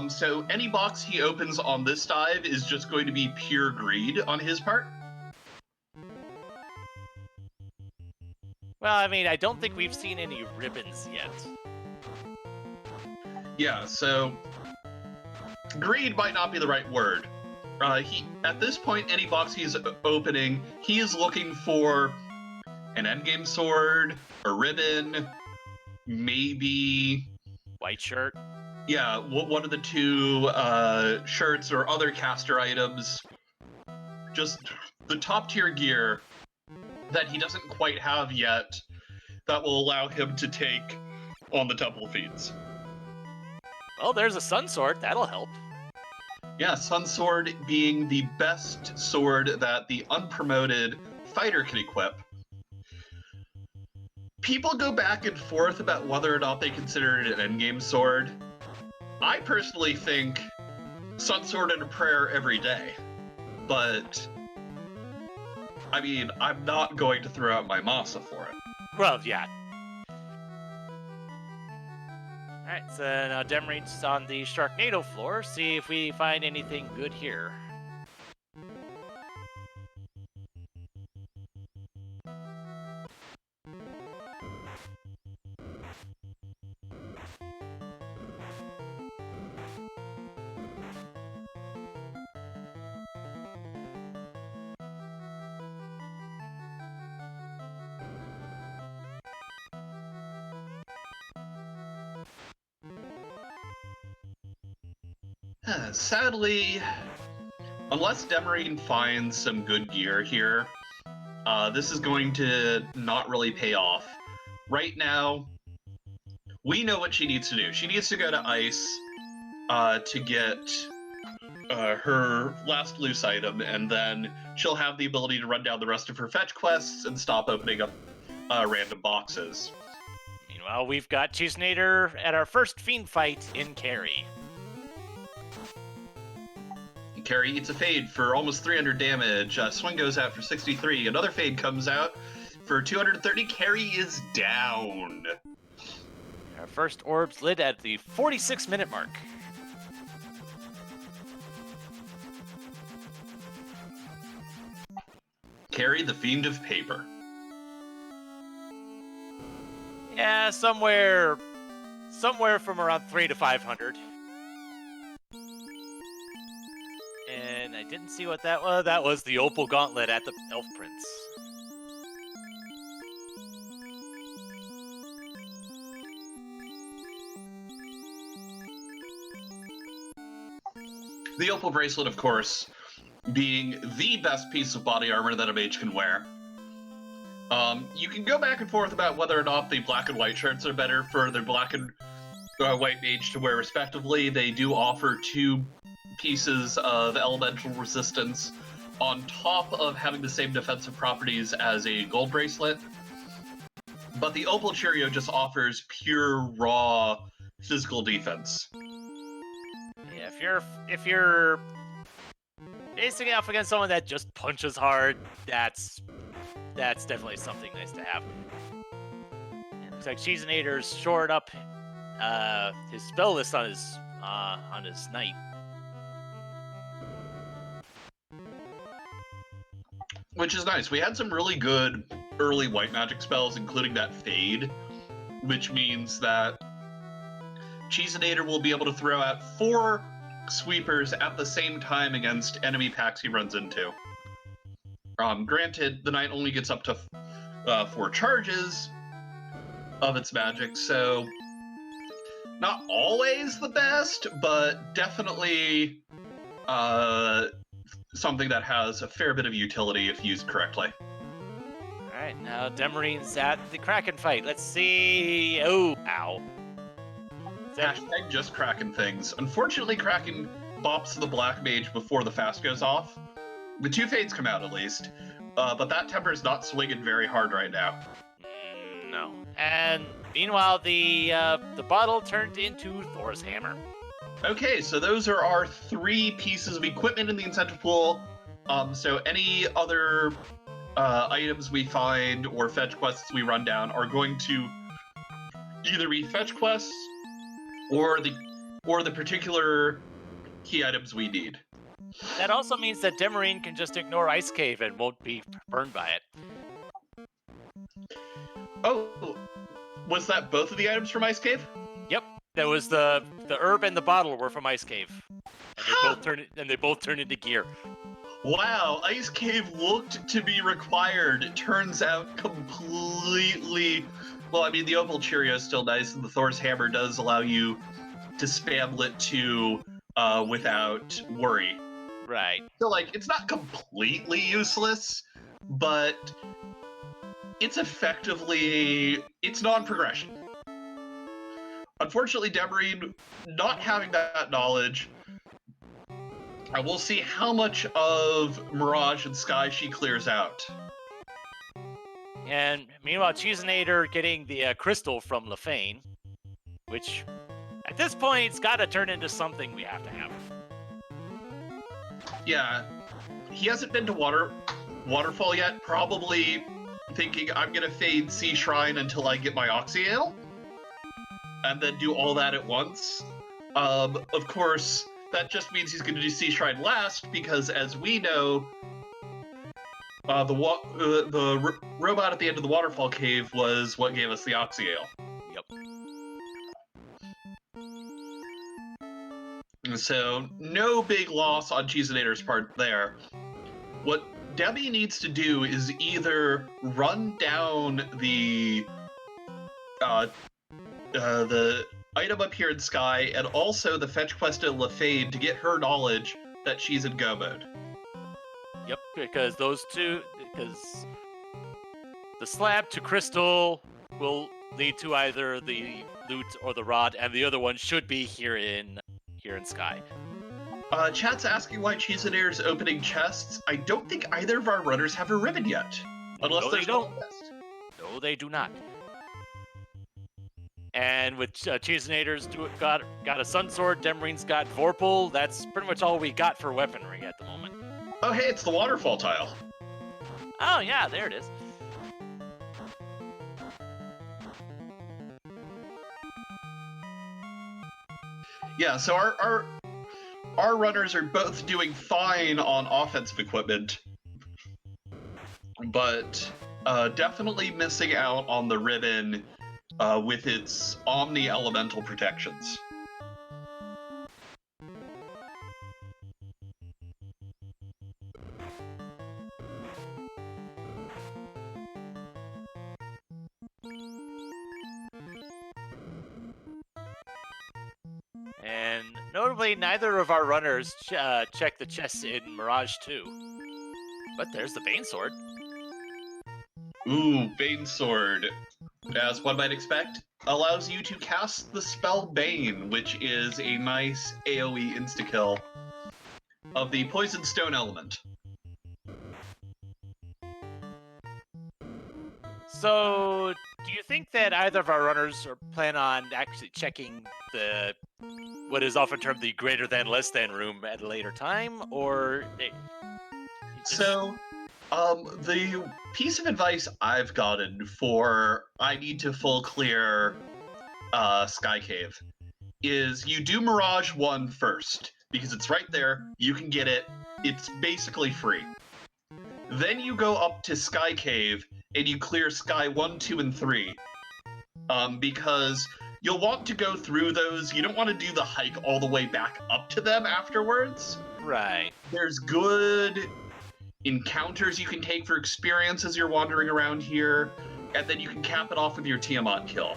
B: So any box he opens on this dive is just going to be pure greed on his part.
A: Well, I mean, I don't think we've seen any ribbons yet.
B: Yeah, so greed might not be the right word. At this point, any box he's opening, he is looking for an endgame sword, a ribbon, maybe
A: White shirt.
B: Yeah, one of the 2 shirts or other caster items. Just the top tier gear that he doesn't quite have yet that will allow him to take on the temple feats.
A: Well, there's a sun sword. That'll help.
B: Yeah, Sun Sword being the best sword that the unpromoted fighter can equip. People go back and forth about whether or not they consider it an endgame sword. I personally think Sun Sword and a prayer every day. But, I mean, I'm not going to throw out my Masa for it.
A: Well, yeah. Alright, so now Demarine's on the Sharknado floor. See if we find anything good here.
B: Sadly, unless Demerine finds some good gear here, this is going to not really pay off. Right now, we know what she needs to do. She needs to go to Ice to get her last loose item, and then she'll have the ability to run down the rest of her fetch quests and stop opening up random boxes.
A: Meanwhile, we've got Cheezinator at our first fiend fight in Carrie.
B: Carrie eats a fade for almost 300 damage. Swing goes out for 63. Another fade comes out for 230. Carrie is down.
A: Our first orb's lit at the 46-minute mark.
B: Carrie, the Fiend of Paper.
A: Yeah, somewhere from around 300 to 500. And I didn't see what that was. That was the Opal Gauntlet at the Elf Prince.
B: The Opal Bracelet, of course, being the best piece of body armor that a mage can wear. You can go back and forth about whether or not the black and white shirts are better for the black and white mage to wear respectively. They do offer 2 pieces of elemental resistance on top of having the same defensive properties as a gold bracelet. But the Opal Cheerio just offers pure, raw physical defense.
A: Yeah, if you're facing off against someone that just punches hard, that's definitely something nice to have. It looks like Cheezinator's shored up his spell list on his knight.
B: Which is nice. We had some really good early white magic spells, including that Fade, which means that Cheezinator will be able to throw out 4 sweepers at the same time against enemy packs he runs into. Granted, the knight only gets up to 4 charges of its magic, so not always the best, but definitely something that has a fair bit of utility if used correctly.
A: All right, now Demarine's at the Kraken fight. Let's see. Oh, ow.
B: Hashtag just Kraken things. Unfortunately, Kraken bops the Black Mage before the fast goes off. The 2 fades come out at least, but that temper's not swinging very hard right now.
A: No. And meanwhile, the bottle turned into Thor's hammer.
B: Okay, so those are our 3 pieces of equipment in the incentive pool. So any other items we find or fetch quests we run down are going to either be fetch quests or the particular key items we need.
A: That also means that Demerine can just ignore Ice Cave and won't be burned by it.
B: Oh, was that both of the items from Ice Cave?
A: Yep. There was the herb and the bottle were from Ice Cave. And they both turn into gear.
B: Wow, Ice Cave looked to be required. It turns out completely... Well, I mean, the Opal Cheerio is still nice, and the Thor's Hammer does allow you to spam Lit 2 without worry.
A: Right.
B: So, like, it's not completely useless, but it's effectively... It's non-progression. Unfortunately, Demerine, not having that knowledge... we'll see how much of Mirage and Sky she clears out.
A: And meanwhile, Cheezinator getting the crystal from Lefane, which at this point it's got to turn into something we have to have.
B: Yeah, he hasn't been to Waterfall yet, probably thinking I'm gonna fade Sea Shrine until I get my Oxyale, and then do all that at once. Of course, that just means he's gonna do Sea Shrine last, because as we know, the robot at the end of the Waterfall Cave was what gave us the Oxyale.
A: Yep.
B: So, no big loss on Cheezinator's part there. What Debbie needs to do is either run down the item up here in Sky, and also the fetch quest at Lefade to get her knowledge that she's in go mode.
A: Yep, because the slab to crystal will lead to either the loot or the rod, and the other one should be here in Sky.
B: Chat's asking why Cheezinator's opening chests. I don't think either of our runners have a ribbon yet. Unless
A: No,
B: there's
A: they don't.
B: one list.
A: No, they do not. And with Cheezinator's got a Sun Sword, Demarine's got Vorpal. That's pretty much all we got for weaponry at the moment.
B: Oh, hey, it's the waterfall tile.
A: Oh, yeah, there it is.
B: Yeah, so our runners are both doing fine on offensive equipment, but definitely missing out on the ribbon with its Omni Elemental protections.
A: And notably, neither of our runners checked the chests in Mirage 2. But there's the Bane Sword.
B: Ooh, Bane Sword, as one might expect, allows you to cast the spell Bane, which is a nice AoE insta-kill of the Poison Stone element.
A: So, do you think that either of our runners plan on actually checking what is often termed the greater than less than room at a later time, or
B: So, the piece of advice I've gotten for I need to full clear Sky Cave is you do Mirage 1 first, because it's right there, you can get it, it's basically free. Then you go up to Sky Cave and you clear Sky 1, 2, and 3. Because you'll want to go through those, you don't want to do the hike all the way back up to them afterwards.
A: Right.
B: There's good encounters you can take for experience as you're wandering around here, and then you can cap it off with your Tiamat kill.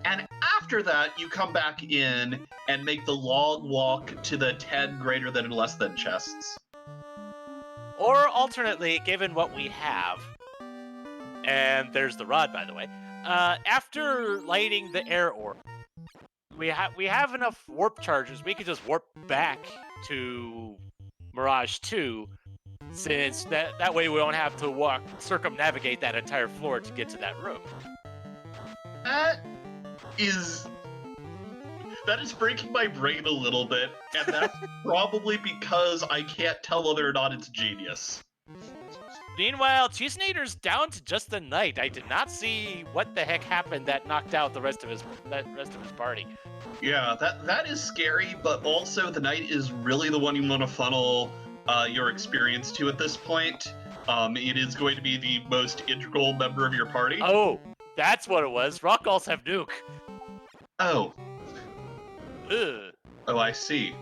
B: And after that, you come back in and make the long walk to the 10 greater than and less than chests.
A: Or alternately, given what we have, and there's the rod, by the way. After lighting the air orb, we have enough warp charges. We could just warp back to Mirage 2, since that way we don't have to circumnavigate that entire floor to get to that room.
B: That is breaking my brain a little bit, and that's probably because I can't tell whether or not it's genius.
A: Meanwhile, Cheezinator's down to just the knight. I did not see what the heck happened that knocked out the rest of his party.
B: Yeah, that is scary, but also the knight is really the one you want to funnel your experience to at this point. It is going to be the most integral member of your party.
A: Oh, that's what it was. Rockalls have nuke.
B: Oh.
A: Ugh.
B: Oh, I see.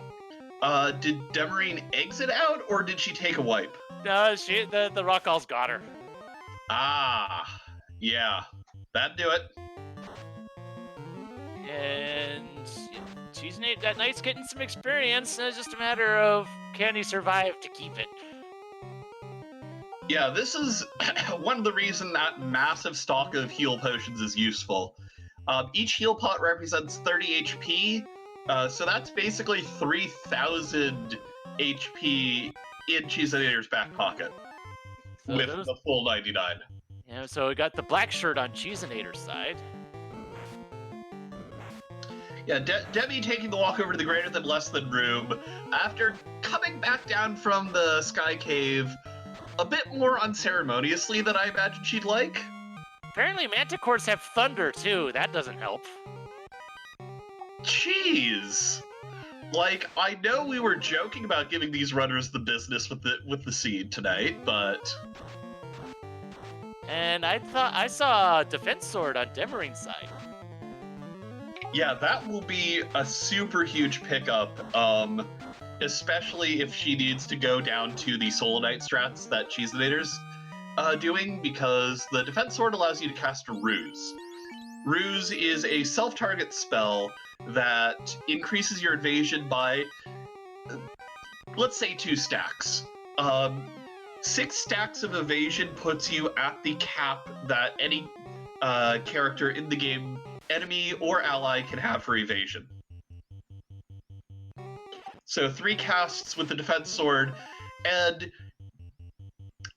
B: Did Demerine exit out, or did she take a wipe?
A: No, the Rockalls got her.
B: Ah, yeah. That'd do it.
A: And that knight's getting some experience. It's just a matter of can he survive to keep it.
B: Yeah, this is one of the reasons that massive stock of heal potions is useful. Each heal pot represents 30 HP, so that's basically 3,000 HP in Cheezinator's back pocket with the full 99.
A: Yeah, so we got the black shirt on Cheezinator's side.
B: Yeah, Debbie taking the walk over to the greater than less than room after coming back down from the sky cave a bit more unceremoniously than I imagined she'd like.
A: Apparently manticores have thunder too. That doesn't help.
B: Jeez. Like, I know we were joking about giving these runners the business with the seed tonight, but...
A: And I saw a defense sword on Demerine's side.
B: Yeah, that will be a super huge pickup, especially if she needs to go down to the Solonite strats that Cheezinator's doing, because the defense sword allows you to cast a Ruse. Ruse is a self-target spell that increases your evasion by, let's say, 2 stacks. 6 stacks of evasion puts you at the cap that any character in the game, enemy or ally, can have for evasion. So 3 casts with the defense sword, and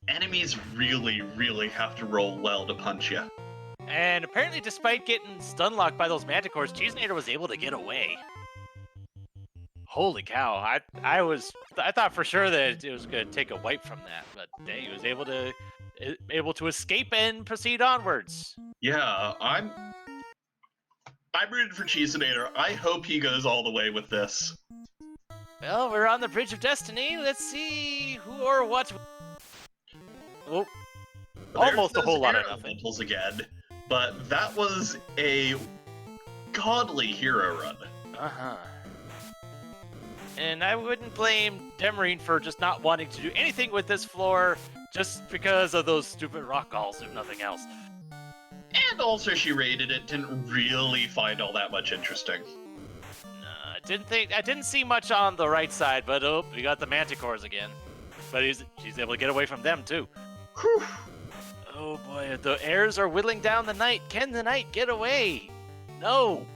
B: enemies really, really have to roll well to punch you.
A: And apparently, despite getting stun locked by those manticores, Cheezinator was able to get away. Holy cow! I thought for sure that it was going to take a wipe from that, but he was able to escape and proceed onwards.
B: Yeah, I'm rooting for Cheezinator. I hope he goes all the way with this.
A: Well, we're on the Bridge of Destiny. Let's see who or what. Oh, almost a whole lot of nothing.
B: Again, but that was a godly hero run.
A: Uh-huh. And I wouldn't blame Demerine for just not wanting to do anything with this floor just because of those stupid Rockalls, if nothing else.
B: And also she rated it, didn't really find all that much interesting.
A: I didn't see much on the right side, but oh, we got the manticores again. But she's able to get away from them too.
B: Whew.
A: Oh boy, the airs are whittling down the knight. Can the knight get away? No.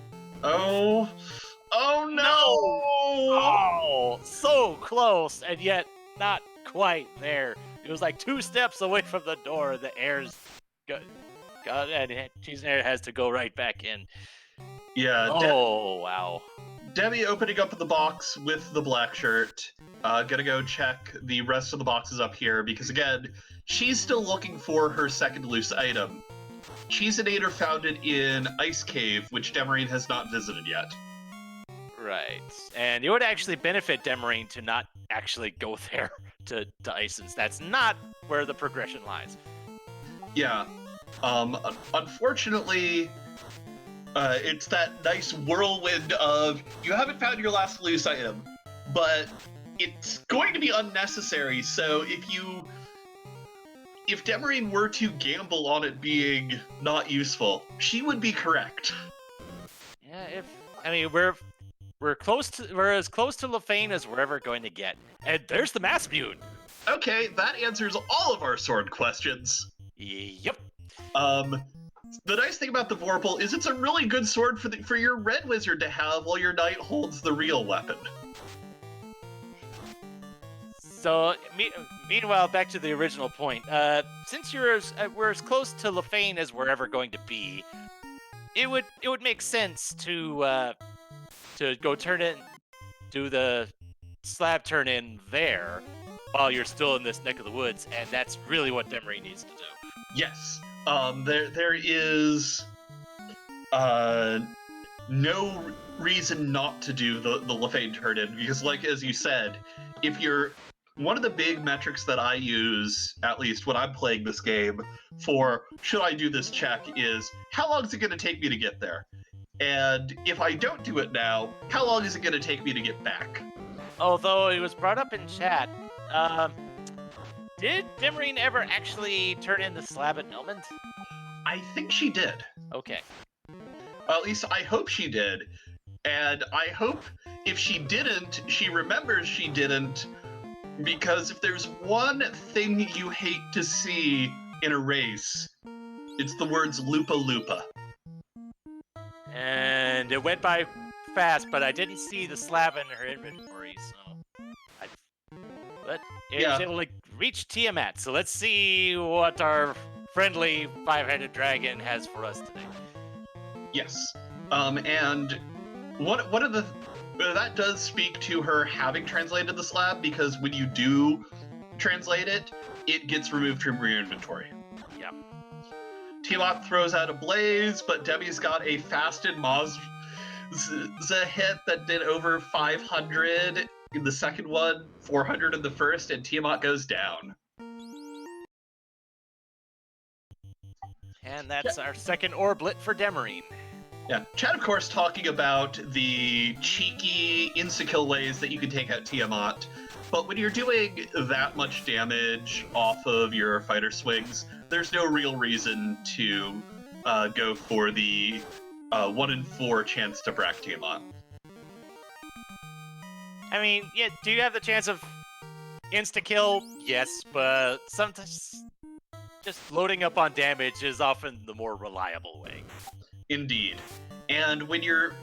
B: Oh no!
A: Oh, so close, and yet not quite there. It was like 2 steps away from the door. The airs got and Cheezinator has to go right back in.
B: Yeah.
A: Oh, wow.
B: Debbie opening up the box with the black shirt. Gonna go check the rest of the boxes up here, because again, she's still looking for her second loose item. Cheezinator found it in Ice Cave, which Demerine has not visited yet.
A: Right. And it would actually benefit Demerine to not actually go there to Ice, since that's not where the progression lies.
B: Yeah. Unfortunately, it's that nice whirlwind of, you haven't found your last loose item, but it's going to be unnecessary, so if Demerine were to gamble on it being not useful, she would be correct.
A: Yeah, I mean, we're as close to Lefane as we're ever going to get. And there's the Mass Mute.
B: Okay, that answers all of our sword questions.
A: Yep.
B: The nice thing about the Vorpal is it's a really good sword for your red wizard to have while your knight holds the real weapon.
A: So, meanwhile, back to the original point. Since we're as close to Lefane as we're ever going to be, it would make sense to go do the slab turn in there while you're still in this neck of the woods, and that's really what Demerine needs to do.
B: Yes. There is no reason not to do the Lefane turn-in, because as you said, if you're one of the big metrics that I use, at least when I'm playing this game, for should I do this check is how long is it going to take me to get there? And if I don't do it now, how long is it going to take me to get back?
A: Although it was brought up in chat, did Demerine ever actually turn in the slab at Nelmond?
B: I think she did.
A: Okay.
B: At least I hope she did. And I hope if she didn't, she remembers she didn't, because if there's one thing you hate to see in a race, it's the words Lupa Lupa.
A: And it went by fast, but I didn't see the slab in her inventory, so... But it was able to reach Tiamat, so let's see what our friendly five-headed dragon has for us today.
B: Yes. And one of the... That does speak to her having translated the slab, because when you do translate it, it gets removed from your inventory.
A: Yep.
B: Tiamat throws out a blaze, but Debbie's got a fasted Mazza hit that did over 500 in the second one, 400 in the first, and Tiamat goes down.
A: And that's our second orblet for Demerine.
B: Yeah, Chad, of course, talking about the cheeky insta-kill ways that you can take out Tiamat, but when you're doing that much damage off of your fighter swings, there's no real reason to go for the 1 in 4 chance to brack Tiamat.
A: I mean, yeah, do you have the chance of insta-kill? Yes, but sometimes just loading up on damage is often the more reliable way. Indeed.
B: And when you're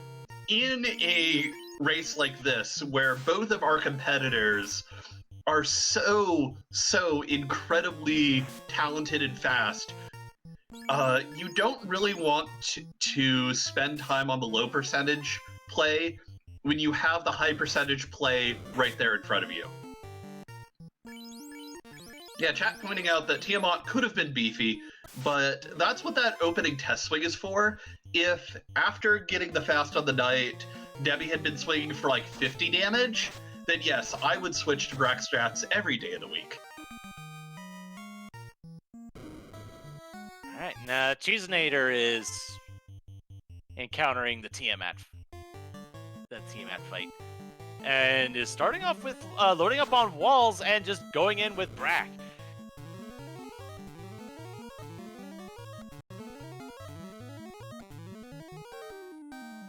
B: in a race like this, where both of our competitors are so incredibly talented and fast, you don't really want to spend time on the low percentage play when you have the high percentage play right there in front of you. Yeah, chat pointing out that Tiamat could have been beefy, but that's what that opening test swing is for. If, after getting the fast on the knight, Debbie had been swinging for like 50 damage, then yes, I would switch to Brack strats every day of the week.
A: Alright, now Cheezinator is encountering the Tiamat fight, and is starting off with loading up on walls and just going in with Brack.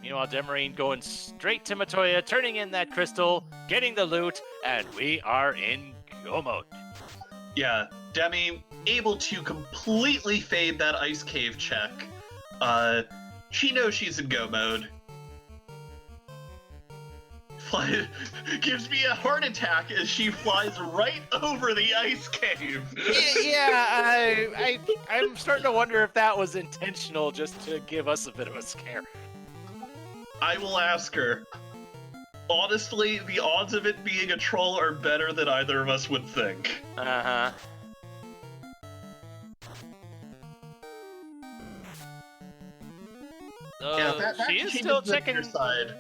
A: Meanwhile, Demerine going straight to Matoya, turning in that crystal, getting the loot, and we are in go mode.
B: Yeah, Demi able to completely fade that ice cave check. She knows she's in go mode. Gives me a heart attack as she flies right over the ice cave.
A: I'm starting to wonder if that was intentional, just to give us a bit of a scare.
B: I will ask her. Honestly, the odds of it being a troll are better than either of us would think.
A: Uh-huh. She is still checking
B: your side.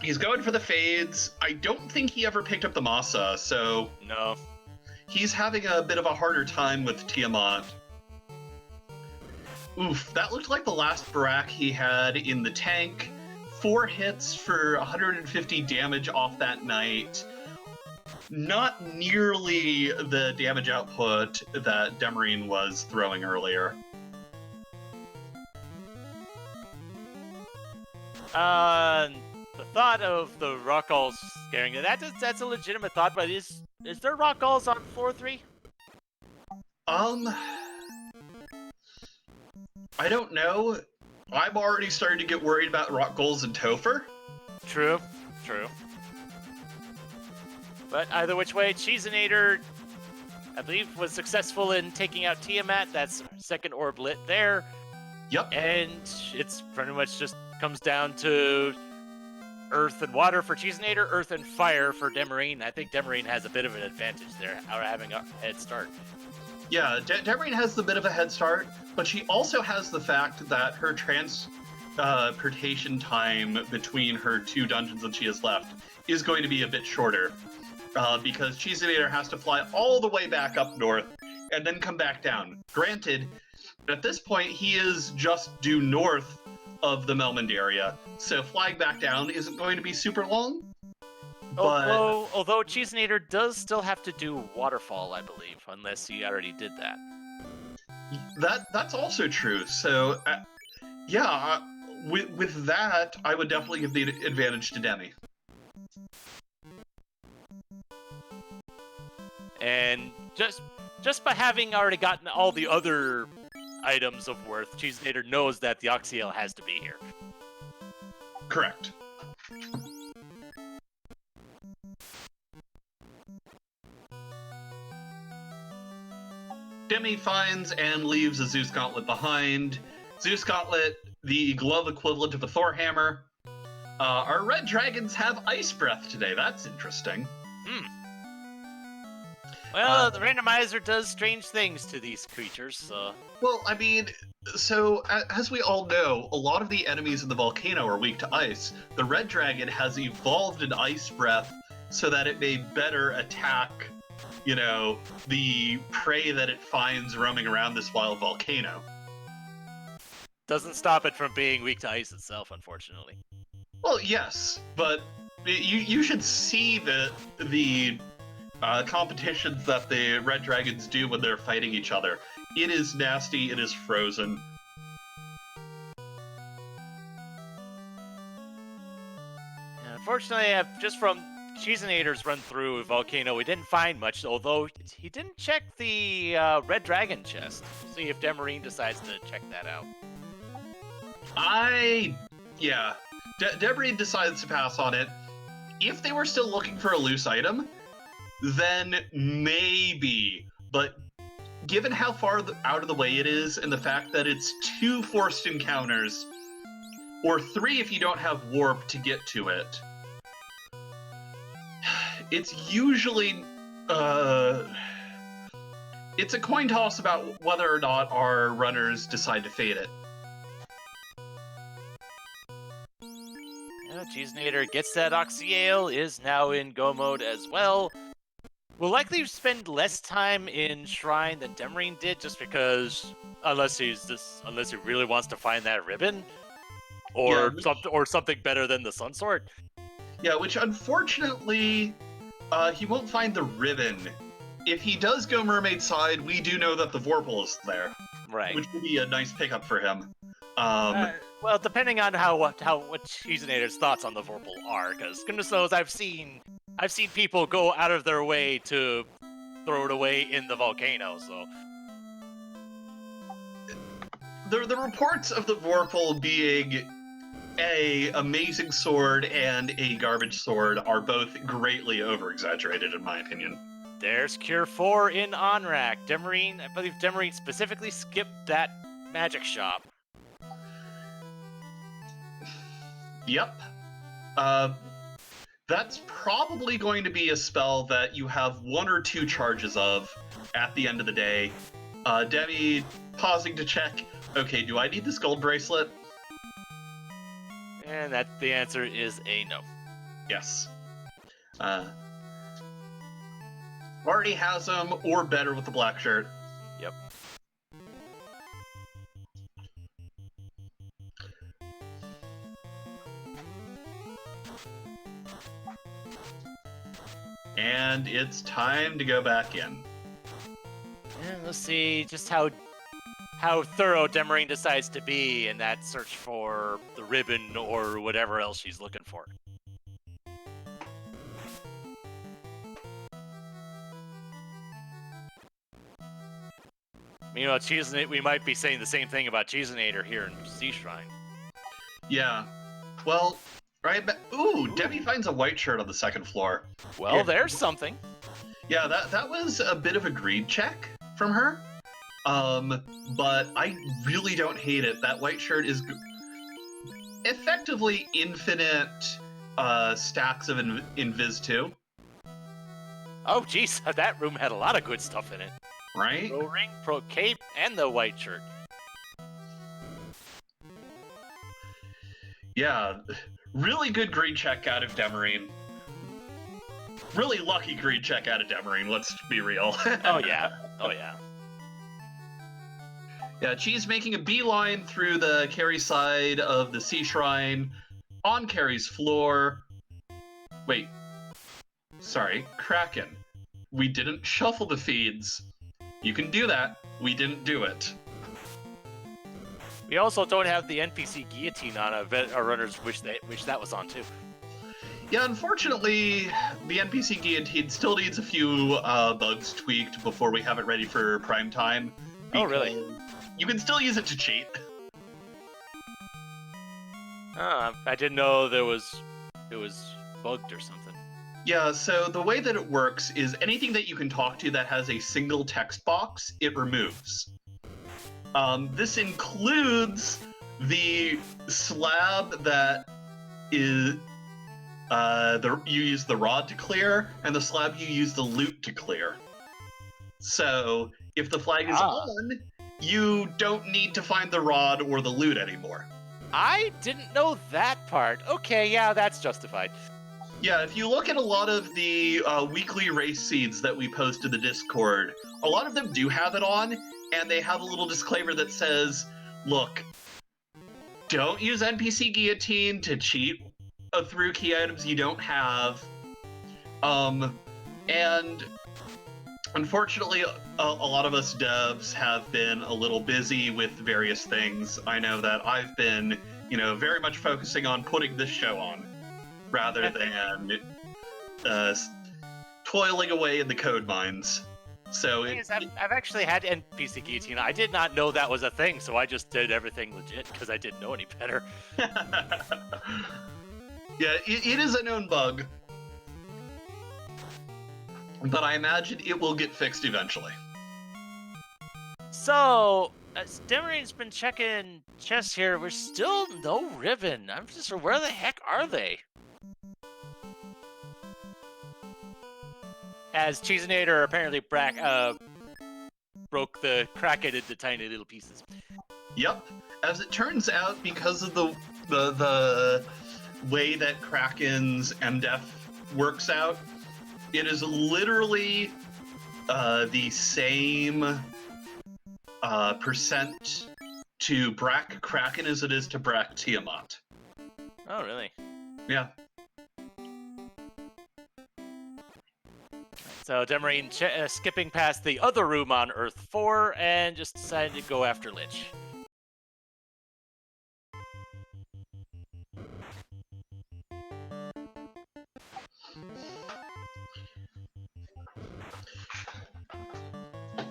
B: He's going for the fades. I don't think he ever picked up the Masa, so...
A: No.
B: He's having a bit of a harder time with Tiamat. Oof, that looked like the last Brack he had in the tank. 4 hits for 150 damage off that night. Not nearly the damage output that Demerine was throwing earlier.
A: The thought of the rock galls scaring you, that's a legitimate thought, but is there rock galls on floor 3?
B: I don't know. I'm already starting to get worried about rock goals and Topher.
A: True. But either which way, Cheezinator, I believe, was successful in taking out Tiamat. That's second orb lit there.
B: Yep.
A: And it's pretty much just comes down to earth and water for Cheezinator, earth and fire for Demerine. I think Demerine has a bit of an advantage there, out of having a head start.
B: Yeah, Demerine has the bit of a head start, but she also has the fact that her transportation time between her 2 dungeons that she has left is going to be a bit shorter. Because Cheezinator has to fly all the way back up north and then come back down. Granted, at this point, he is just due north of the Melmond area, so flying back down isn't going to be super long. But
A: Although Cheezinator does still have to do Waterfall, I believe, unless he already did that.
B: That's also true. So, with that, I would definitely give the advantage to Demi.
A: And just by having already gotten all the other items of worth, Cheezinator knows that the Oxyale has to be here.
B: Correct. Demi finds and leaves a Zeus Gauntlet behind. Zeus Gauntlet, the glove equivalent of a Thor hammer. Our red dragons have ice breath today. That's interesting.
A: Well, the randomizer does strange things to these creatures, so...
B: Well, I mean, so as we all know, a lot of the enemies in the volcano are weak to ice. The red dragon has evolved an ice breath so that it may better attack, the prey that it finds roaming around this wild volcano.
A: Doesn't stop it from being weak to ice itself, unfortunately.
B: Well, yes, but you should see the competitions that the red dragons do when they're fighting each other. It is nasty, it is frozen.
A: Unfortunately, just from Cheezinator's run through Volcano, we didn't find much, although he didn't check the red dragon chest. See if Demerine decides to check that out.
B: Demerine decides to pass on it. If they were still looking for a loose item, then maybe. But given how far out of the way it is, and the fact that it's 2 forced encounters, or 3 if you don't have warp to get to it, it's usually it's a coin toss about whether or not our runners decide to fade it.
A: Cheezinator gets that Oxyale, is now in go mode as well. Will likely spend less time in Shrine than Demerine did, just because unless he really wants to find that ribbon, or something better than the Sun Sword.
B: Yeah, which unfortunately he won't find the ribbon. If he does go Mermaid side, we do know that the Vorpal is there,
A: right?
B: Which would be a nice pickup for him.
A: Well, depending on what Cheezinator's thoughts on the Vorpal are, because goodness knows I've seen people go out of their way to throw it away in the volcano. So
B: the reports of the Vorpal being a amazing sword and a garbage sword are both greatly over-exaggerated, in my opinion.
A: There's Cure 4 in Onrak. I believe Demerine specifically skipped that magic shop.
B: Yep. That's probably going to be a spell that you have 1 or 2 charges of at the end of the day. Demi pausing to check, okay, do I need this gold bracelet?
A: And the answer is a no.
B: Yes. Already has them, or better with the black shirt.
A: Yep.
B: And it's time to go back in.
A: And let's see just how how thorough Demerine decides to be in that search for the ribbon or whatever else she's looking for. Meanwhile, we might be saying the same thing about Cheezinator here in Sea Shrine.
B: Yeah. Well, right. Ooh, Debbie finds a white shirt on the second floor.
A: Well,
B: Yeah.
A: there's something.
B: Yeah, that was a bit of a greed check from her. But I really don't hate it. That white shirt is effectively infinite stacks of Invis 2.
A: Oh, geez, that room had a lot of good stuff in it.
B: Right?
A: Pro ring, pro cape, and the white shirt.
B: Yeah, really good greed check out of Demerine. Really lucky greed check out of Demerine, let's be real.
A: Oh, yeah. Oh, yeah.
B: Yeah, Cheese making a beeline through the Carrie side of the Sea Shrine, on Carrie's floor. Wait. Sorry, Kraken. We didn't shuffle the feeds. You can do that. We didn't do it.
A: We also don't have the NPC guillotine on a runner's wish that was on too.
B: Yeah, unfortunately, the NPC guillotine still needs a few bugs tweaked before we have it ready for prime time.
A: Oh, really?
B: You can still use it to cheat.
A: I didn't know it was bugged or something.
B: Yeah, so the way that it works is anything that you can talk to that has a single text box, it removes. This includes the slab that is you use the rod to clear, and the slab you use the loot to clear. So if the flag is on, you don't need to find the rod or the loot anymore.
A: I didn't know that part. Okay, yeah, that's justified.
B: Yeah, if you look at a lot of the weekly race seeds that we post to the Discord, a lot of them do have it on, and they have a little disclaimer that says, look, don't use NPC Guillotine to cheat through key items you don't have. And unfortunately, a lot of us devs have been a little busy with various things. I know that I've been, very much focusing on putting this show on, rather than toiling away in the code mines. So
A: I've actually had NPC guillotine. I did not know that was a thing, so I just did everything legit because I didn't know any better.
B: Yeah, it is a known bug, but I imagine it will get fixed eventually.
A: So, as Demerine's been checking chests here, we're still no ribbon. I'm just where the heck are they? As Cheezinator apparently broke the Kraken into tiny little pieces.
B: Yep. As it turns out, because of the way that Kraken's MDef works out, it is literally the same percent to Brack Kraken as it is to Brack Tiamat.
A: Oh, really?
B: Yeah.
A: So Demerine skipping past the other room on Earth 4 and just decided to go after Lich.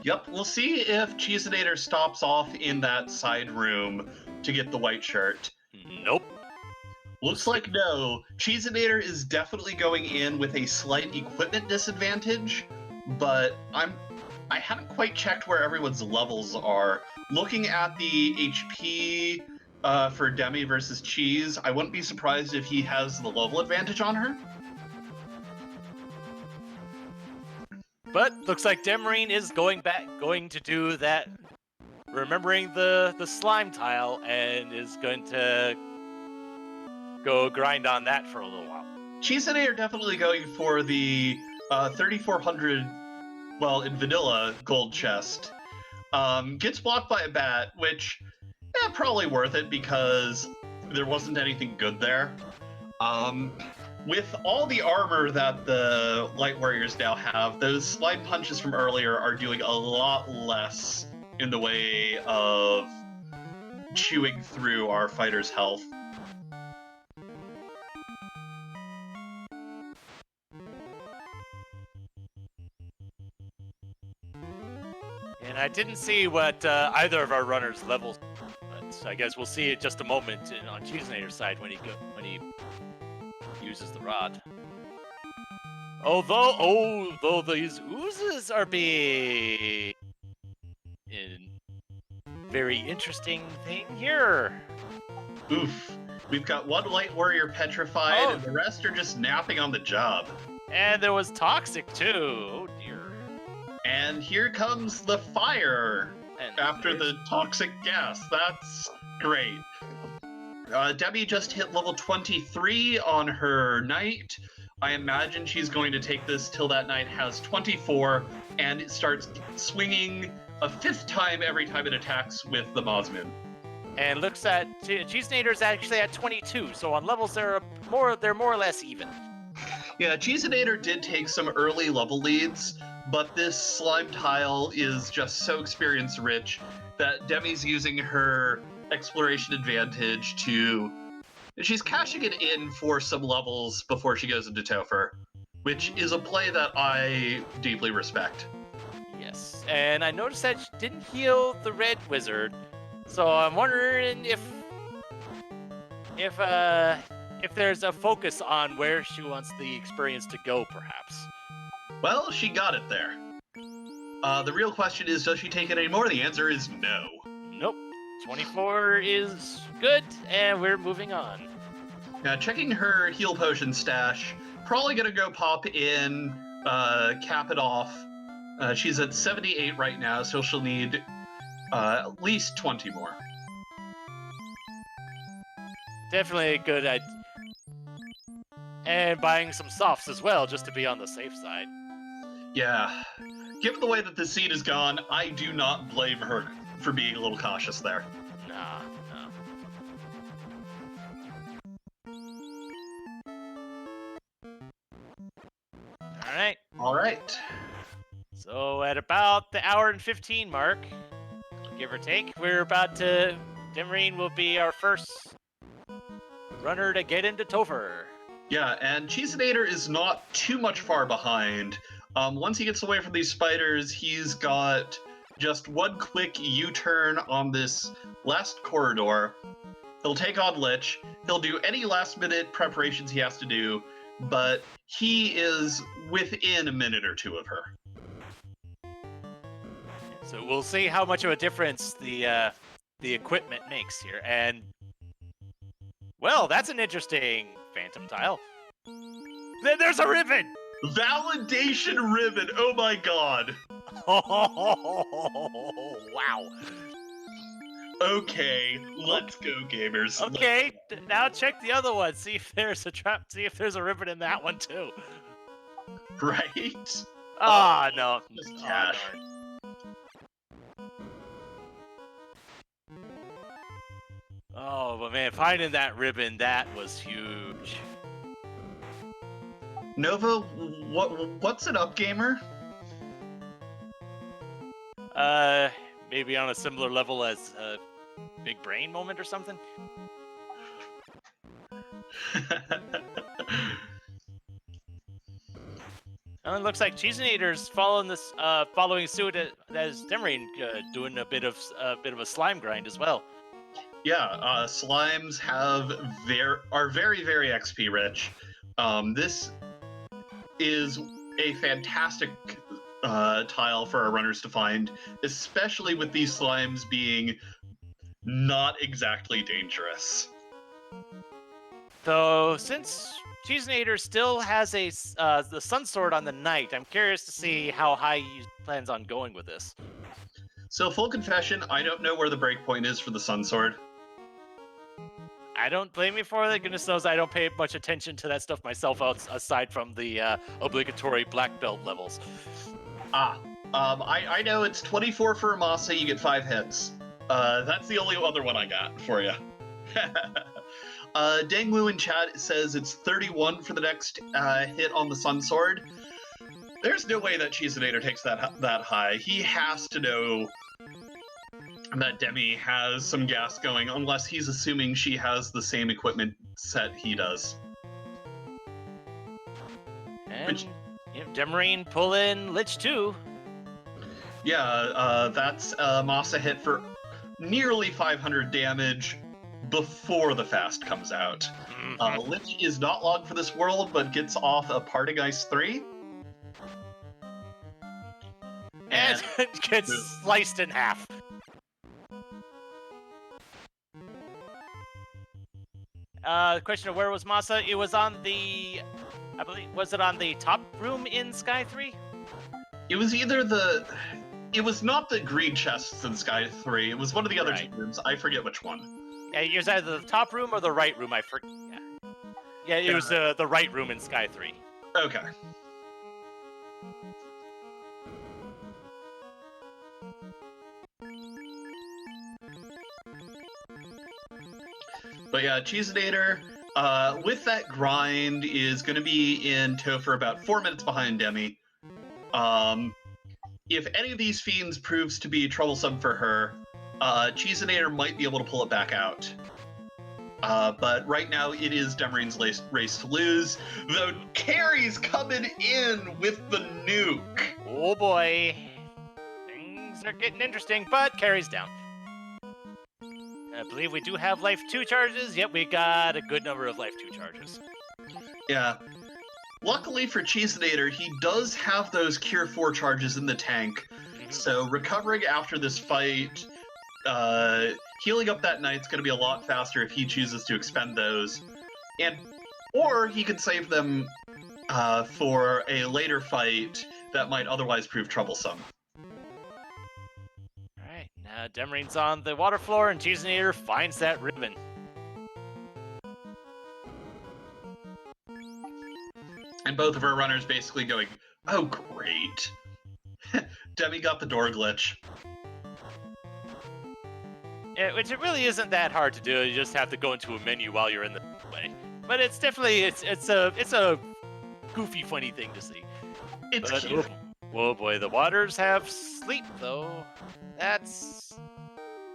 B: Yep, we'll see if Cheezinator stops off in that side room to get the white shirt.
A: Nope.
B: Looks like no. Cheezinator is definitely going in with a slight equipment disadvantage, but I haven't quite checked where everyone's levels are. Looking at the HP for Demi versus Cheese, I wouldn't be surprised if he has the level advantage on her.
A: But looks like Demerine is going to do that, remembering the slime tile, and is going to go grind on that for a little while.
B: Cheezinator definitely going for the 3,400, well, in vanilla gold chest. Gets blocked by a bat, which, probably worth it because there wasn't anything good there. With all the armor that the Light Warriors now have, those slide punches from earlier are doing a lot less in the way of chewing through our fighter's health.
A: And I didn't see what either of our runners' levels, but I guess we'll see in just a moment on Cheezinator's side when he uses the rod. Although these oozes are being very interesting thing here.
B: Oof. We've got one light warrior petrified,
A: Oh.
B: and the rest are just napping on the job.
A: And there was toxic too. Oh dear.
B: And here comes the fire
A: And
B: after the toxic gas. That's great. Debbie just hit level 23 on her knight. I imagine she's going to take this till that knight has 24, and it starts swinging a 5th time every time it attacks with the Mosmin.
A: And looks at Cheezinator's actually at 22, so on levels they're more or less even.
B: Yeah, Cheezinator did take some early level leads, but this slime tile is just so experience rich that Demi's using her exploration advantage to... She's cashing it in for some levels before she goes into Topher, which is a play that I deeply respect.
A: Yes, and I noticed that she didn't heal the red wizard, so I'm wondering if there's a focus on where she wants the experience to go, perhaps.
B: Well, she got it there. The real question is, does she take it anymore? The answer is no.
A: Nope. 24 is good, and we're moving on.
B: Now, checking her heal potion stash, probably gonna go pop in, cap it off. She's at 78 right now, so she'll need at least 20 more.
A: Definitely a good idea. And buying some softs as well, just to be on the safe side.
B: Yeah. Given the way that the seed is gone, I do not blame her for being a little cautious there.
A: Nah.
B: All right.
A: So at about the hour and 15 mark, give or take, Demerine will be our first runner to get into Topher.
B: Yeah, and Cheezinator is not too much far behind. Once he gets away from these spiders, he's got just one quick U-turn on this last corridor. He'll take on Lich. He'll do any last-minute preparations he has to do, but he is within a minute or two of her.
A: So we'll see how much of a difference the equipment makes here. And, well, that's an interesting phantom tile. There's a ribbon!
B: Validation ribbon! Oh my god!
A: Oh, wow.
B: Okay, let's go, gamers.
A: Okay, now check the other one. See if there's a trap. See if there's a ribbon in that one too.
B: Right?
A: Ah, no.
B: Just cash.
A: Oh, but man, finding that ribbon, that was huge.
B: Nova, what's it up, gamer?
A: Maybe on a similar level as a big brain moment or something. Oh, it looks like Cheezinator's following suit as Demerine, doing a bit of a slime grind as well.
B: Yeah, slimes are very, very XP rich. This is a fantastic tile for our runners to find, especially with these slimes being not exactly dangerous.
A: Though, since Cheezinator still has the Sun Sword on the Knight, I'm curious to see how high he plans on going with this.
B: So, full confession, I don't know where the breakpoint is for the Sun Sword.
A: I don't blame you for that. Goodness knows I don't pay much attention to that stuff myself, aside from the obligatory black belt levels.
B: I know it's 24 for Amasa, you get 5 hits. That's the only other one I got for you. Dangwu in chat says it's 31 for the next hit on the Sun Sword. There's no way that Cheezinator takes that high. He has to know that Demi has some gas going, unless he's assuming she has the same equipment set he does.
A: And Demerine pull in Lich too.
B: Yeah, that's a Masa hit for nearly 500 damage before the fast comes out. Lich is not long for this world, but gets off a Partageist 3.
A: And gets sliced in half. The question of where was Masa? It was on the, I believe, was it on the top room in Sky 3?
B: It was either the, it was not the green chests in Sky 3. It was one of the other two rooms. I forget which one.
A: Yeah, it was either the top room or the right room. I forget. Yeah, it was the right room in Sky 3.
B: Okay. But yeah, Cheezinator, with that grind, is going to be in tow for about 4 minutes behind Demi. If any of these fiends proves to be troublesome for her, Cheezinator might be able to pull it back out. But right now, it is Demerine's race to lose, though Carrie's coming in with the nuke.
A: Oh boy. Things are getting interesting, but Carrie's down. I believe we do have Life 2 charges. Yep, we got a good number of Life 2 charges.
B: Yeah. Luckily for Cheezinator, he does have those Cure 4 charges in the tank, so recovering after this fight, healing up that night's going to be a lot faster if he chooses to expend those, or he can save them for a later fight that might otherwise prove troublesome.
A: Alright, now Demerine's on the water floor, and Cheezinator finds that ribbon.
B: And both of our runners basically going, oh great. Demi got the door glitch.
A: Yeah, which it really isn't that hard to do. You just have to go into a menu while you're in the way. But it's definitely it's a goofy, funny thing to see.
B: It's
A: but,
B: cute.
A: Oh boy, the waters have sleep though. That's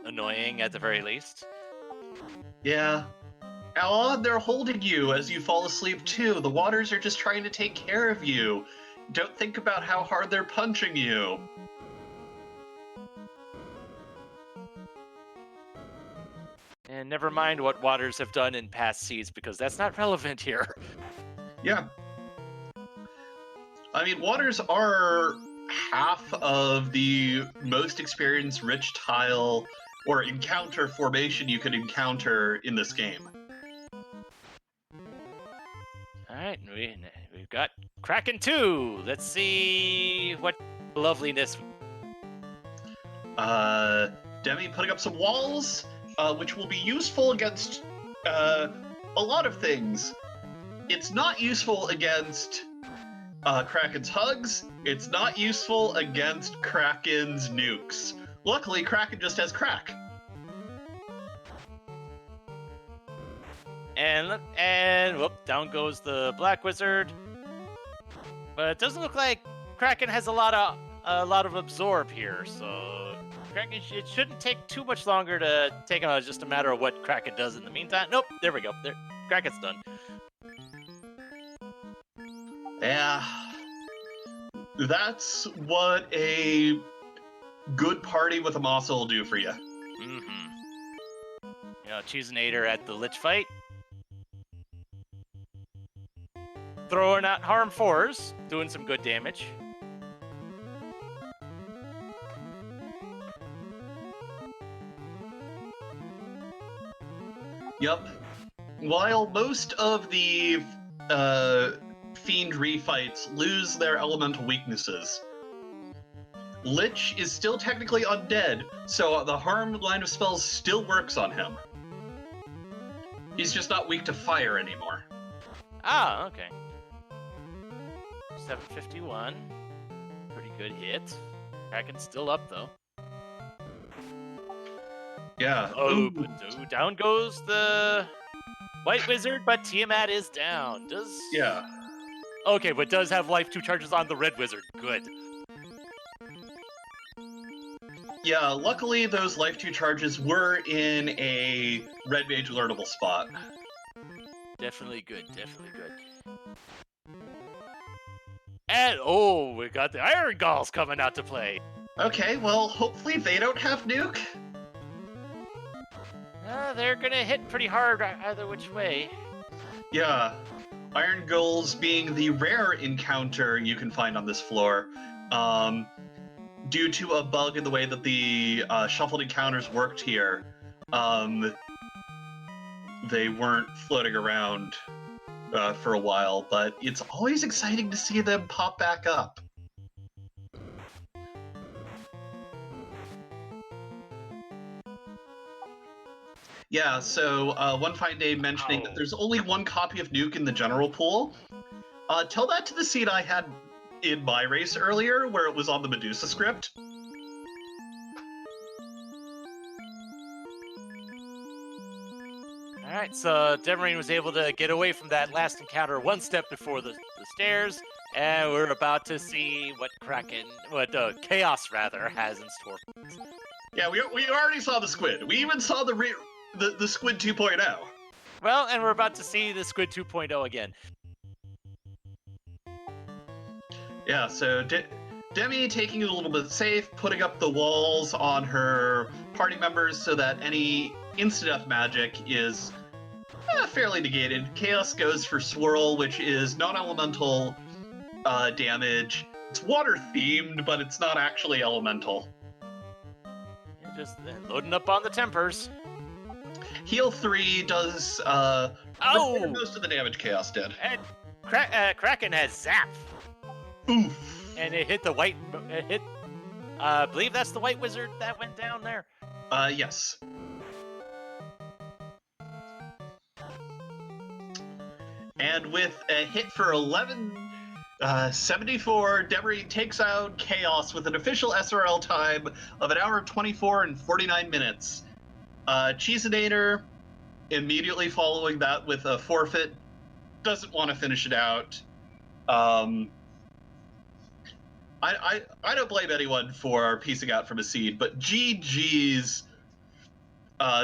A: annoying at the very least.
B: Yeah. Ella, they're holding you as you fall asleep too. The waters are just trying to take care of you. Don't think about how hard they're punching you.
A: And never mind what waters have done in past seas, because that's not relevant here.
B: Yeah. I mean, waters are half of the most experienced rich tile or encounter formation you could encounter in this game.
A: Alright, we've got Kraken 2. Let's see what loveliness.
B: Demi putting up some walls, which will be useful against a lot of things. It's not useful against Kraken's hugs. It's not useful against Kraken's nukes. Luckily, Kraken just has crack.
A: And whoop, down goes the Black Wizard. But it doesn't look like Kraken has a lot of absorb here, so Kraken, it shouldn't take too much longer to take on. It's just a matter of what Kraken does in the meantime. Nope, there we go. There, Kraken's done.
B: Yeah, that's what a good party with a Masa will do for you.
A: Mm-hmm. You know, Cheezinator at the Lich fight. Throwing out Harm 4s, doing some good damage.
B: Yep. While most of the Fiend refights lose their elemental weaknesses, Lich is still technically undead, so the Harm line of spells still works on him. He's just not weak to fire anymore.
A: Ah, okay. 751. Pretty good hit. Kraken's still up, though.
B: Yeah.
A: Oh, but down goes the White Wizard, but Tiamat is down. Does...
B: Yeah.
A: Okay, but does have Life 2 charges on the Red Wizard. Good.
B: Yeah, luckily those Life 2 charges were in a Red Mage learnable spot.
A: Definitely good, definitely good. And, oh, we got the Iron Galls coming out to play.
B: Okay, well, hopefully they don't have nuke.
A: They're gonna hit pretty hard either which way.
B: Yeah, Iron Gulls being the rare encounter you can find on this floor. Due to a bug in the way that the shuffled encounters worked here, they weren't floating around for a while, but it's always exciting to see them pop back up. Yeah, so one fine day mentioning that there's only one copy of Nuke in the general pool. Tell that to the seed I had in my race earlier, where it was on the Medusa script.
A: Alright, so Demerine was able to get away from that last encounter one step before the stairs, and we're about to see what Chaos rather has in store.
B: Yeah, we already saw the squid. We even saw the squid 2.0.
A: Well, and we're about to see the Squid 2.0 again.
B: Yeah, so Demi taking it a little bit safe, putting up the walls on her party members so that any instant magic is fairly negated. Chaos goes for Swirl, which is non-elemental damage. It's water themed, but it's not actually elemental.
A: You're just loading up on the tempers.
B: Heal 3 does most of the damage Chaos did.
A: And Kraken has Zap.
B: Oof.
A: And it hit the white. It hit. I believe that's the white wizard that went down there.
B: Yes. And with a hit for 1174, Demerine takes out Chaos with an official SRL time of 1 hour 24 and 49 minutes. Cheezinator, immediately following that with a forfeit, doesn't want to finish it out. I don't blame anyone for piecing out from a seed, but GG's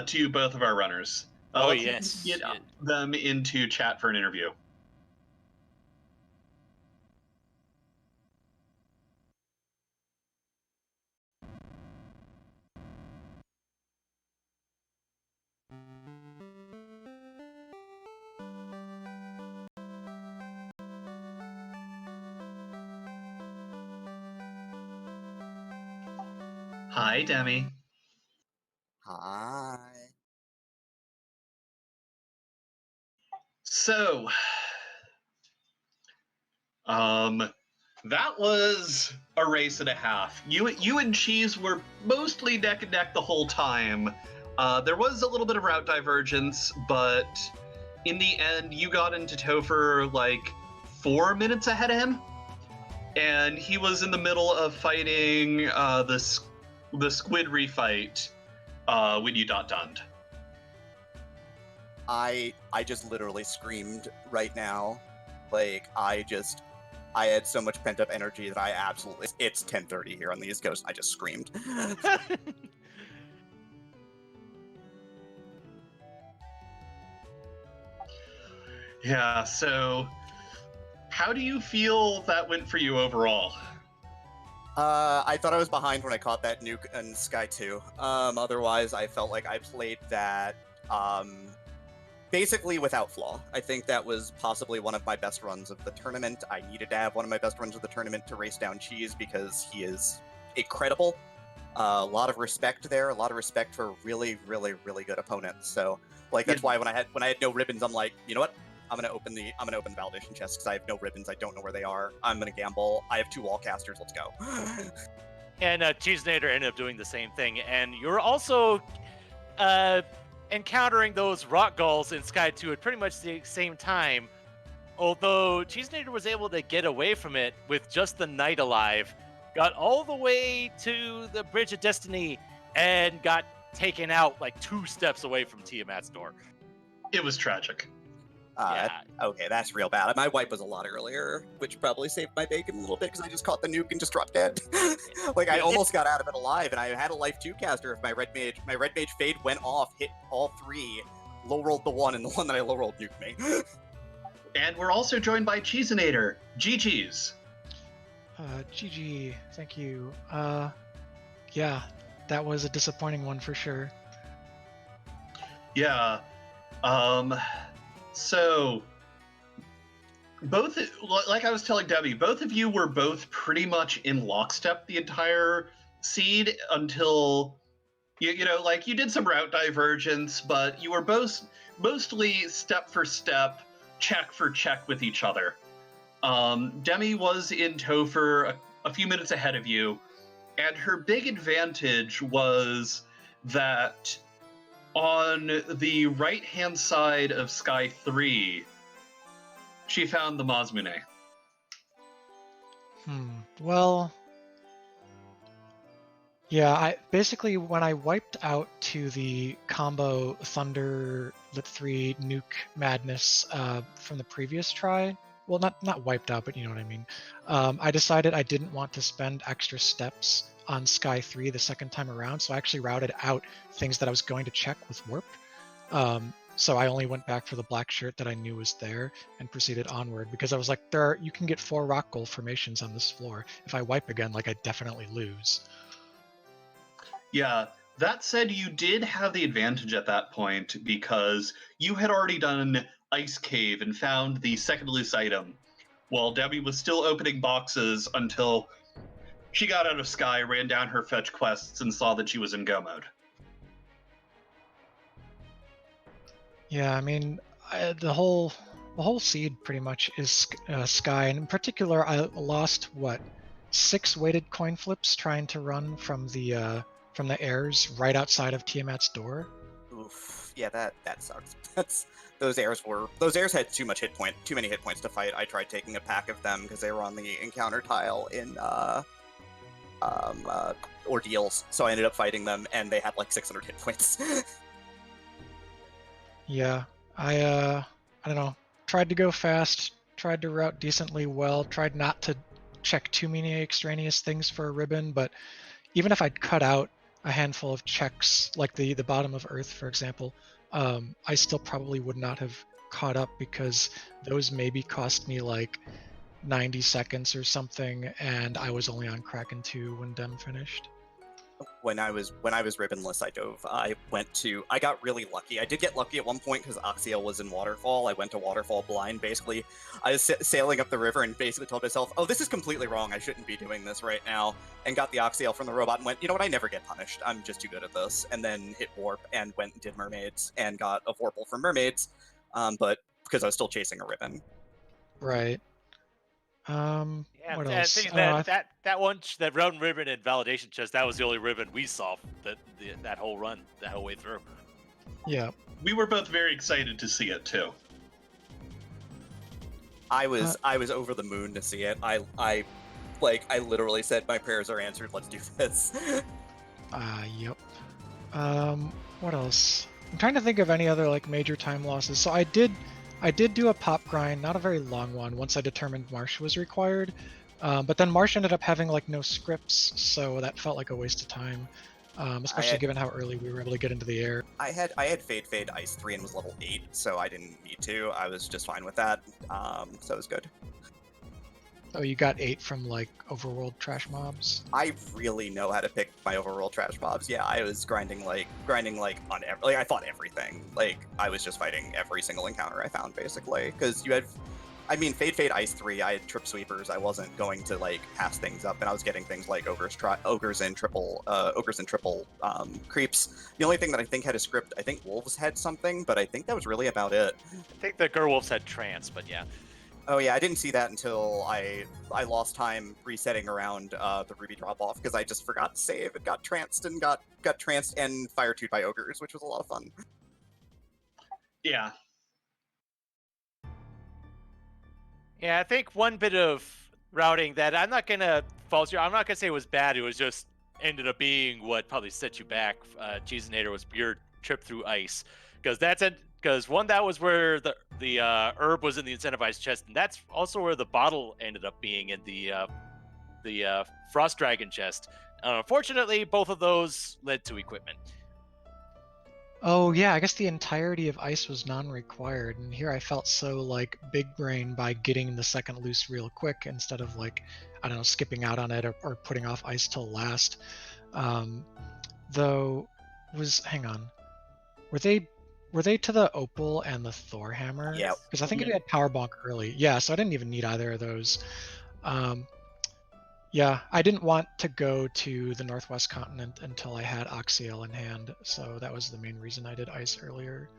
B: to both of our runners.
A: Yes.
B: Get them into chat for an interview. Hi, Demi.
C: Hi.
B: So, that was a race and a half. You and Cheese were mostly neck and neck the whole time. There was a little bit of route divergence, but in the end, you got into Topher like 4 minutes ahead of him, and he was in the middle of fighting the squid refight when you donned.
C: I just literally screamed right now. Like, I had so much pent-up energy that I absolutely... It's 10:30 here on the East Coast. I just screamed.
B: Yeah, so how do you feel that went for you overall?
C: I thought I was behind when I caught that nuke in Sky 2. Otherwise, I felt like I played that basically without flaw. I think that was possibly one of my best runs of the tournament. I needed to have one of my best runs of the tournament to race down Cheese because he is incredible. A lot of respect there, a lot of respect for really, really, really good opponents. So, like, that's why when I had no ribbons, I'm like, you know what? I'm gonna open the validation chest because I have no ribbons. I don't know where they are. I'm gonna gamble. I have 2 wall casters. Let's go.
A: And Cheezinator ended up doing the same thing. And you're also encountering those rock gulls in Sky 2 at pretty much the same time. Although Cheezinator was able to get away from it with just the Knight alive, got all the way to the Bridge of Destiny, and got taken out like 2 steps away from Tiamat's door.
B: It was tragic.
A: Yeah.
C: Okay, that's real bad. My wipe was a lot earlier, which probably saved my bacon a little bit because I just caught the nuke and just dropped dead. Like I
A: Yeah,
C: almost got out of it alive, and I had a life 2 caster if my red mage fade went off, hit all 3, low rolled the 1, and the one that I low rolled nuked me.
B: And we're also joined by Cheezinator. GG's.
D: GG, thank you. Yeah, that was a disappointing one for sure.
B: Yeah. So both, like I was telling Debbie, both of you were both pretty much in lockstep the entire seed until you know, like you did some route divergence, but you were both mostly step for step, check for check with each other. Demi was in Topher a few minutes ahead of you, and her big advantage was that on the right-hand side of Sky 3, she found the Mazmune.
D: Well, yeah, I basically when I wiped out to the combo Thunder Lit 3 nuke madness from the previous try, well, not wiped out, but you know what I mean. I decided I didn't want to spend extra steps on Sky 3 the second time around, so I actually routed out things that I was going to check with Warp. So I only went back for the black shirt that I knew was there and proceeded onward because I was like, you can get 4 rock gold formations on this floor. If I wipe again, like I definitely lose.
B: Yeah, that said, you did have the advantage at that point because you had already done Ice Cave and found the second loose item, while Debbie was still opening boxes until she got out of Sky, ran down her fetch quests, and saw that she was in go mode.
D: Yeah, I mean, the whole seed pretty much is Sky, and in particular, I lost 6 weighted coin flips trying to run from the airs right outside of Tiamat's door.
C: Oof, yeah, that sucks. Those airs had too many hit points to fight. I tried taking a pack of them because they were on the encounter tile in ordeals, so I ended up fighting them, and they had like 600 hit points.
D: Yeah, I don't know. Tried to go fast, tried to route decently well, tried not to check too many extraneous things for a ribbon, but even if I'd cut out a handful of checks, like the bottom of Earth, for example, I still probably would not have caught up because those maybe cost me like 90 seconds or something, and I was only on Kraken 2 when Dem finished.
C: When I was ribbonless, I dove. I got really lucky. I did get lucky at one point because Oxiel was in Waterfall. I went to Waterfall blind. Basically, I was sailing up the river and basically told myself, "Oh, this is completely wrong. I shouldn't be doing this right now." And got the Oxiel from the robot and went, "You know what? I never get punished. I'm just too good at this." And then hit Warp and went and did Mermaids and got a Vorpal from Mermaids, but because I was still chasing a ribbon.
D: Right.
A: Yeah,
D: What
A: I
D: else?
A: think
D: I
A: that one, that round ribbon and validation chest, that was the only ribbon we saw that whole run, that whole way through.
D: Yeah.
B: We were both very excited to see it too.
C: I was over the moon to see it. I literally said my prayers are answered. Let's do this.
D: Yep. What else? I'm trying to think of any other like major time losses. So I did do a pop grind, not a very long one, once I determined Marsh was required. But then Marsh ended up having like no scripts, so that felt like a waste of time. Especially given how early we were able to get into the air.
C: I had Fade Ice 3 and was level 8, so I didn't need to. I was just fine with that. So it was good.
D: Oh, you got 8 from like overworld trash mobs?
C: I really know how to pick my overworld trash mobs. Yeah, I was grinding like on I fought everything. Like I was just fighting every single encounter I found basically. Because you had, I mean, Fade Ice 3, I had trip sweepers. I wasn't going to like pass things up, and I was getting things like ogres and triple creeps. The only thing that I think had a script, I think wolves had something, but I think that was really about it.
A: I think the Gerwolves had trance, but yeah.
C: Oh yeah, I didn't see that until I lost time resetting around the Ruby drop off because I just forgot to save and got tranced and got tranced and fire tooed by ogres, which was a lot of fun.
B: Yeah.
A: Yeah, I think one bit of routing that I'm not gonna say it was bad. It was just ended up being what probably set you back. Cheezinator was your trip through ice, because that's because one, that was where the herb was in the incentivized chest, and that's also where the bottle ended up being in the frost dragon chest. Unfortunately, both of those led to equipment.
D: Oh yeah, I guess the entirety of ice was non-required, and here I felt so like big brain by getting the second loose real quick instead of like, I don't know, skipping out on it or putting off ice till last. Though, hang on, were they to the opal and the Thor hammer?
C: Yeah.
D: Because I think
B: Yeah.
D: we had power bonk early. Yeah, so I didn't even need either of those. Yeah, I didn't want to go to the Northwest continent until I had Oxiel in hand, so that was the main reason I did ice earlier.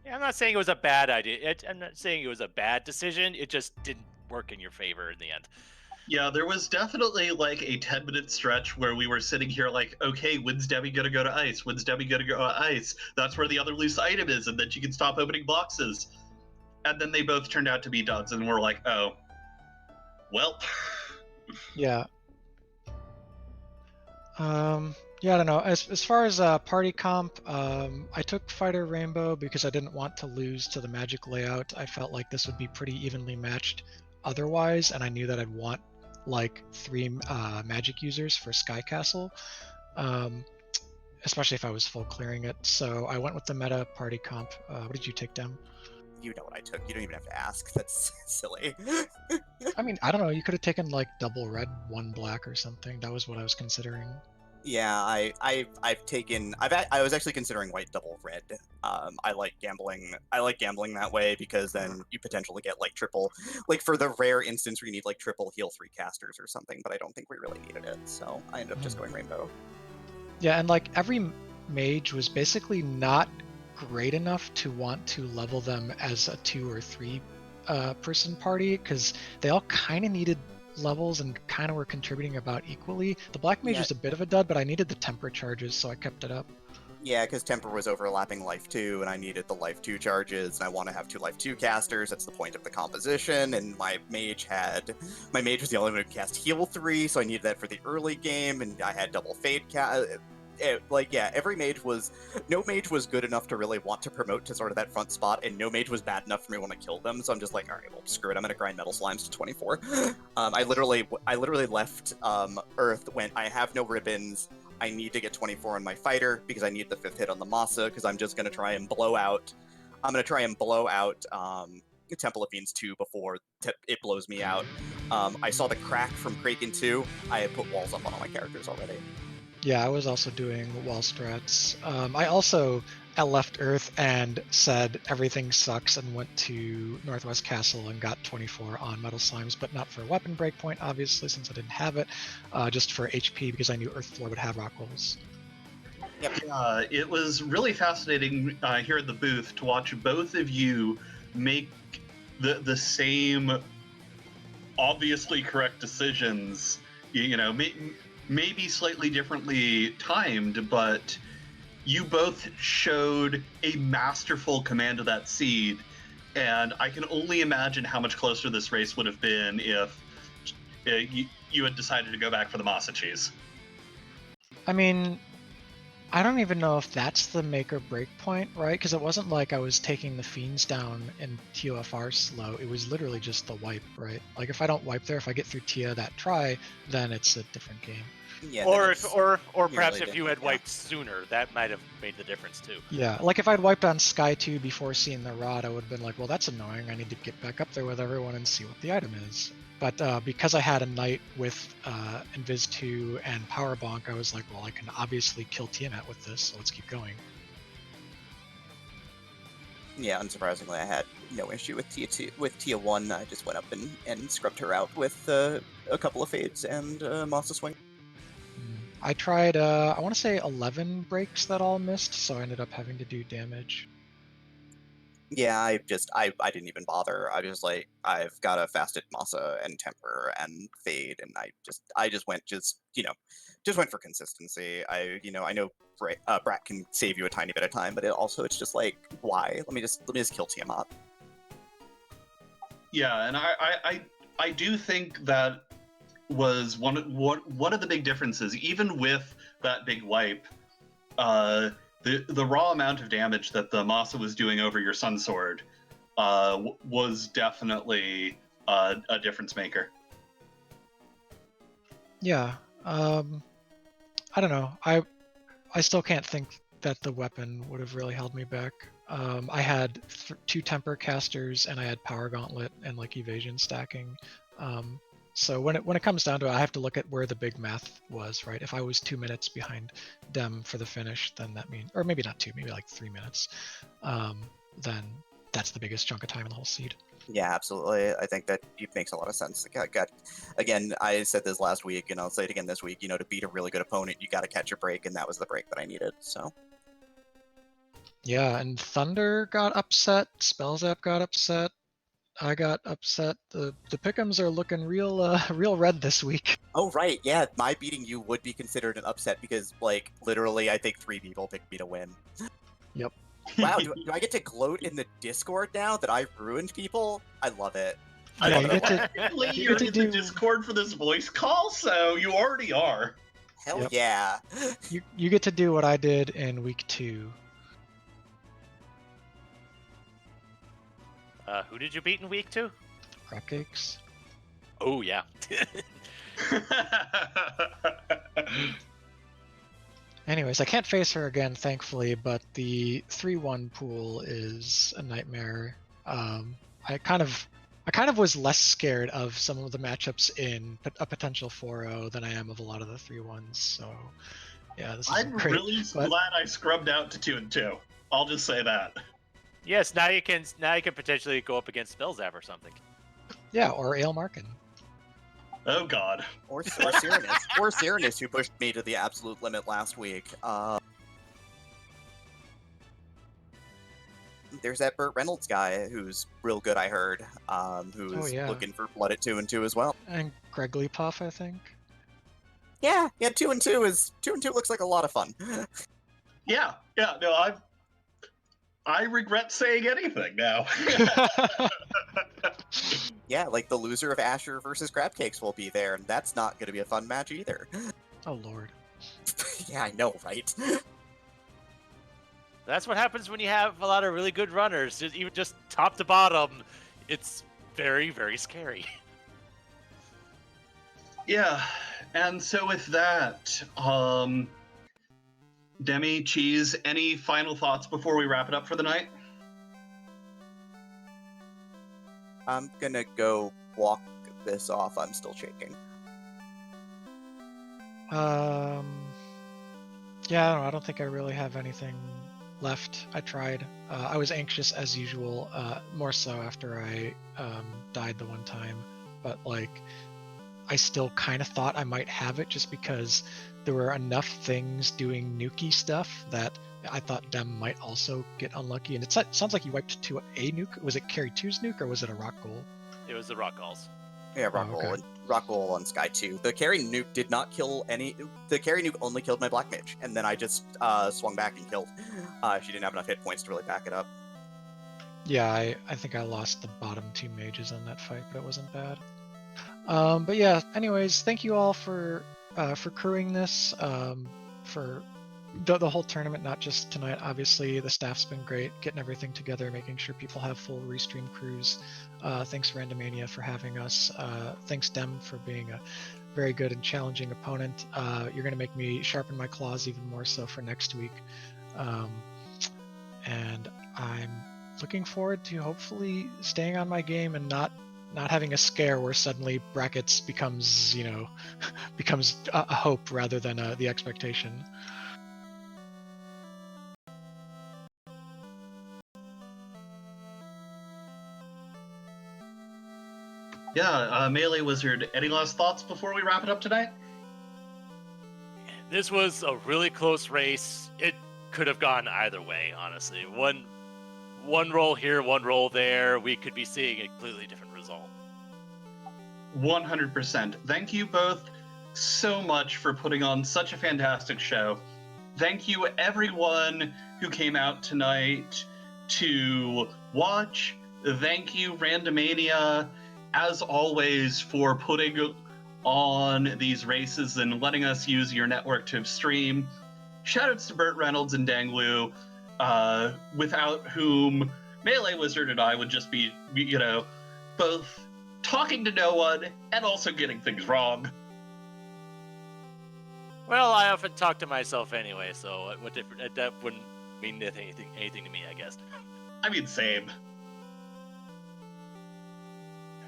A: Yeah, I'm not saying it was a bad idea. I'm not saying it was a bad decision. It just didn't work in your favor in the end.
B: Yeah, there was definitely like a 10-minute stretch where we were sitting here like, okay, when's Debbie gonna go to ice? When's Debbie gonna go to ice? That's where the other loose item is, and then she can stop opening boxes. And then they both turned out to be duds, and we're like, oh, well.
D: Yeah. Yeah, I don't know. As far as party comp, I took Fighter Rainbow because I didn't want to lose to the Magic layout. I felt like this would be pretty evenly matched otherwise, and I knew that I'd want like 3 Magic users for Sky Castle, especially if I was full clearing it. So I went with the meta party comp. What did you take, Dem?
C: You know what I took. You don't even have to ask. That's silly.
D: I mean, I don't know. You could have taken like double red, 1 black or something. That was what I was considering.
C: Yeah, I've taken. I was actually considering white double red. I like gambling. I like gambling that way because then you potentially get like triple, like for the rare instance where you need like triple heal 3 casters or something. But I don't think we really needed it, so I ended up just going rainbow.
D: Yeah, and like every mage was basically not great enough to want to level them as a 2 or 3 person party because they all kind of needed levels and kind of were contributing about equally. The black mage
C: Yeah.
D: was a bit of a dud, but I needed the temper charges, so I kept it up.
C: Yeah, because Temper was overlapping Life 2, and I needed the Life 2 charges, and I want to have 2 Life 2 casters. That's the point of the composition, and my mage was the only one who could cast Heal 3, so I needed that for the early game, and I had double Fade every mage was... No mage was good enough to really want to promote to sort of that front spot, and no mage was bad enough for me to want to kill them, so I'm just like, alright, well, screw it, I'm gonna grind Metal Slimes to 24. I literally left Earth, went, I have no ribbons, I need to get 24 on my fighter because I need the 5th hit on the Masa because I'm just going to try and blow out Temple of Fiends 2 before it blows me out. I saw the crack from Kraken 2. I had put walls up on all my characters already.
D: Yeah, I was also doing wall strats. I also left Earth and said everything sucks and went to Northwest Castle and got 24 on Metal Slimes, but not for weapon breakpoint, obviously, since I didn't have it, just for HP because I knew Earth Floor would have rock rolls.
B: Yep. It was really fascinating here at the booth to watch both of you make the same obviously correct decisions, maybe slightly differently timed, but you both showed a masterful command of that seed, and I can only imagine how much closer this race would have been if you had decided to go back for the Masa cheese.
D: I mean, I don't even know if that's the make or break point, right? Because it wasn't like I was taking the Fiends down in TOFR slow. It was literally just the wipe, right? Like if I don't wipe there, if I get through Tia that try, then it's a different game.
C: Yeah,
A: or perhaps
C: really
A: if you had
C: different, yeah.
A: wiped sooner, that might have made the difference too.
D: Yeah, like if I'd wiped on Sky 2 before seeing the rod, I would have been like, well, that's annoying. I need to get back up there with everyone and see what the item is. But because I had a knight with Invis 2 and Power Bonk, I was like, well, I can obviously kill Tiamat with this, so let's keep going.
C: Yeah, unsurprisingly, I had no issue with Tia 1. I just went up and scrubbed her out with a couple of fades and Masa Swing.
D: I tried, I want to say 11 breaks that all missed, so I ended up having to do damage.
C: Yeah, I didn't even bother. I was like, I've got a fasted Masa and Temper and Fade, and I just went for consistency. I know Brat can save you a tiny bit of time, but it's just like, why? Let me just kill Tiamat.
B: Yeah, and I do think that was one of the big differences, even with that big wipe. the raw amount of damage that the Masa was doing over your Sun Sword was definitely a difference maker.
D: Yeah. I don't know. I still can't think that the weapon would have really held me back. I had 2 temper casters and I had power gauntlet and like evasion stacking. So when it comes down to it, I have to look at where the big math was, right? If I was 2 minutes behind Dem for the finish, then that means, or maybe not 2, maybe like 3 minutes. Then that's the biggest chunk of time in the whole seed.
C: Yeah, absolutely. I think that it makes a lot of sense. Again, I said this last week, and I'll say it again this week. To beat a really good opponent, you got to catch a break, and that was the break that I needed. So.
D: Yeah, and Thunder got upset. Spellzap got upset. I got upset. The pick'ems are looking real red this week.
C: Oh right, yeah. My beating you would be considered an upset because, like, literally, I think 3 people picked me to win.
D: Yep.
C: Wow, do I get to gloat in the Discord now that I've ruined people? I love it.
D: Yeah, you get to
B: Technically,
D: you
B: you're
D: get to
B: in the
D: do-
B: Discord for this voice call, so you already are.
C: Hell
D: Yep.
C: yeah.
D: you get to do what I did in week 2.
A: Who did you beat in week 2?
D: Crab cakes.
A: Oh yeah.
D: Anyways, I can't face her again, thankfully, but the 3-1 pool is a nightmare. I kind of was less scared of some of the matchups in a potential 4-0 than I am of a lot of the 3-1s. So, yeah, this is
B: I'm
D: great.
B: really glad I scrubbed out to 2-2. I'll just say that.
A: Yes, now you can potentially go up against Spellzap or something.
D: Yeah, or Ale Markin.
B: Oh god.
C: Or Cyranus. Or Cyranus, who pushed me to the absolute limit last week. There's that Burt Reynolds guy who's real good, I heard. Who's looking for blood at 2-2 as well.
D: And Gregory Puff, I think.
C: Yeah, 2-2 looks like a lot of fun.
B: Yeah, no, I regret saying anything now.
C: Yeah, like the loser of Asher versus Crab Cakes will be there, and that's not going to be a fun match either.
D: Oh lord.
C: Yeah, I know, right?
A: That's what happens when you have a lot of really good runners. Even just top to bottom, it's very, very scary.
B: Yeah, and so with that, Demi, Cheese, any final thoughts before we wrap it up for the night?
C: I'm gonna go walk this off. I'm still shaking.
D: Yeah, I don't think I really have anything left. I tried. I was anxious as usual, more so after I died the one time, but like I still kind of thought I might have it just because there were enough things doing nuke stuff that I thought Dem might also get unlucky. And it sounds like you wiped to a nuke. Was it Carry 2's nuke or was it a rock goal?
A: It was the rock galls.
C: Yeah, rock goal on Sky 2. The carry nuke did not kill any. The carry nuke only killed my black mage, and then I just swung back and killed. She didn't have enough hit points to really back it up.
D: Yeah, I think I lost the bottom 2 mages on that fight, but it wasn't bad. But yeah, anyways, thank you all for crewing this, for the whole tournament, not just tonight. Obviously, the staff's been great, getting everything together, making sure people have full restream crews. Thanks Randomania for having us. Thanks Dem for being a very good and challenging opponent. You're going to make me sharpen my claws even more so for next week. And I'm looking forward to hopefully staying on my game and not having a scare where suddenly brackets becomes becomes a hope rather than the expectation.
B: Yeah, Melee Wizard, any last thoughts before we wrap it up tonight?
A: This was a really close race. It could have gone either way, honestly. One roll here, one roll there. We could be seeing a completely different result.
B: 100%. Thank you both so much for putting on such a fantastic show. Thank you everyone who came out tonight to watch. Thank you Randomania, as always, for putting on these races and letting us use your network to stream. shoutouts to Burt Reynolds and Dang Wu, without whom Melee Wizard and I would just be, both talking to no one and also getting things wrong.
A: Well, I often talk to myself anyway, so that wouldn't mean anything to me, I guess.
B: I mean, same.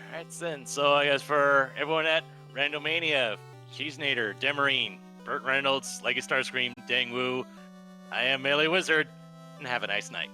A: Alright then, so I guess for everyone at Randomania, Cheezinator, Demerine, Burt Reynolds, Legacy Starscream, Dang Wu, I am Melee Wizard, and have a nice night.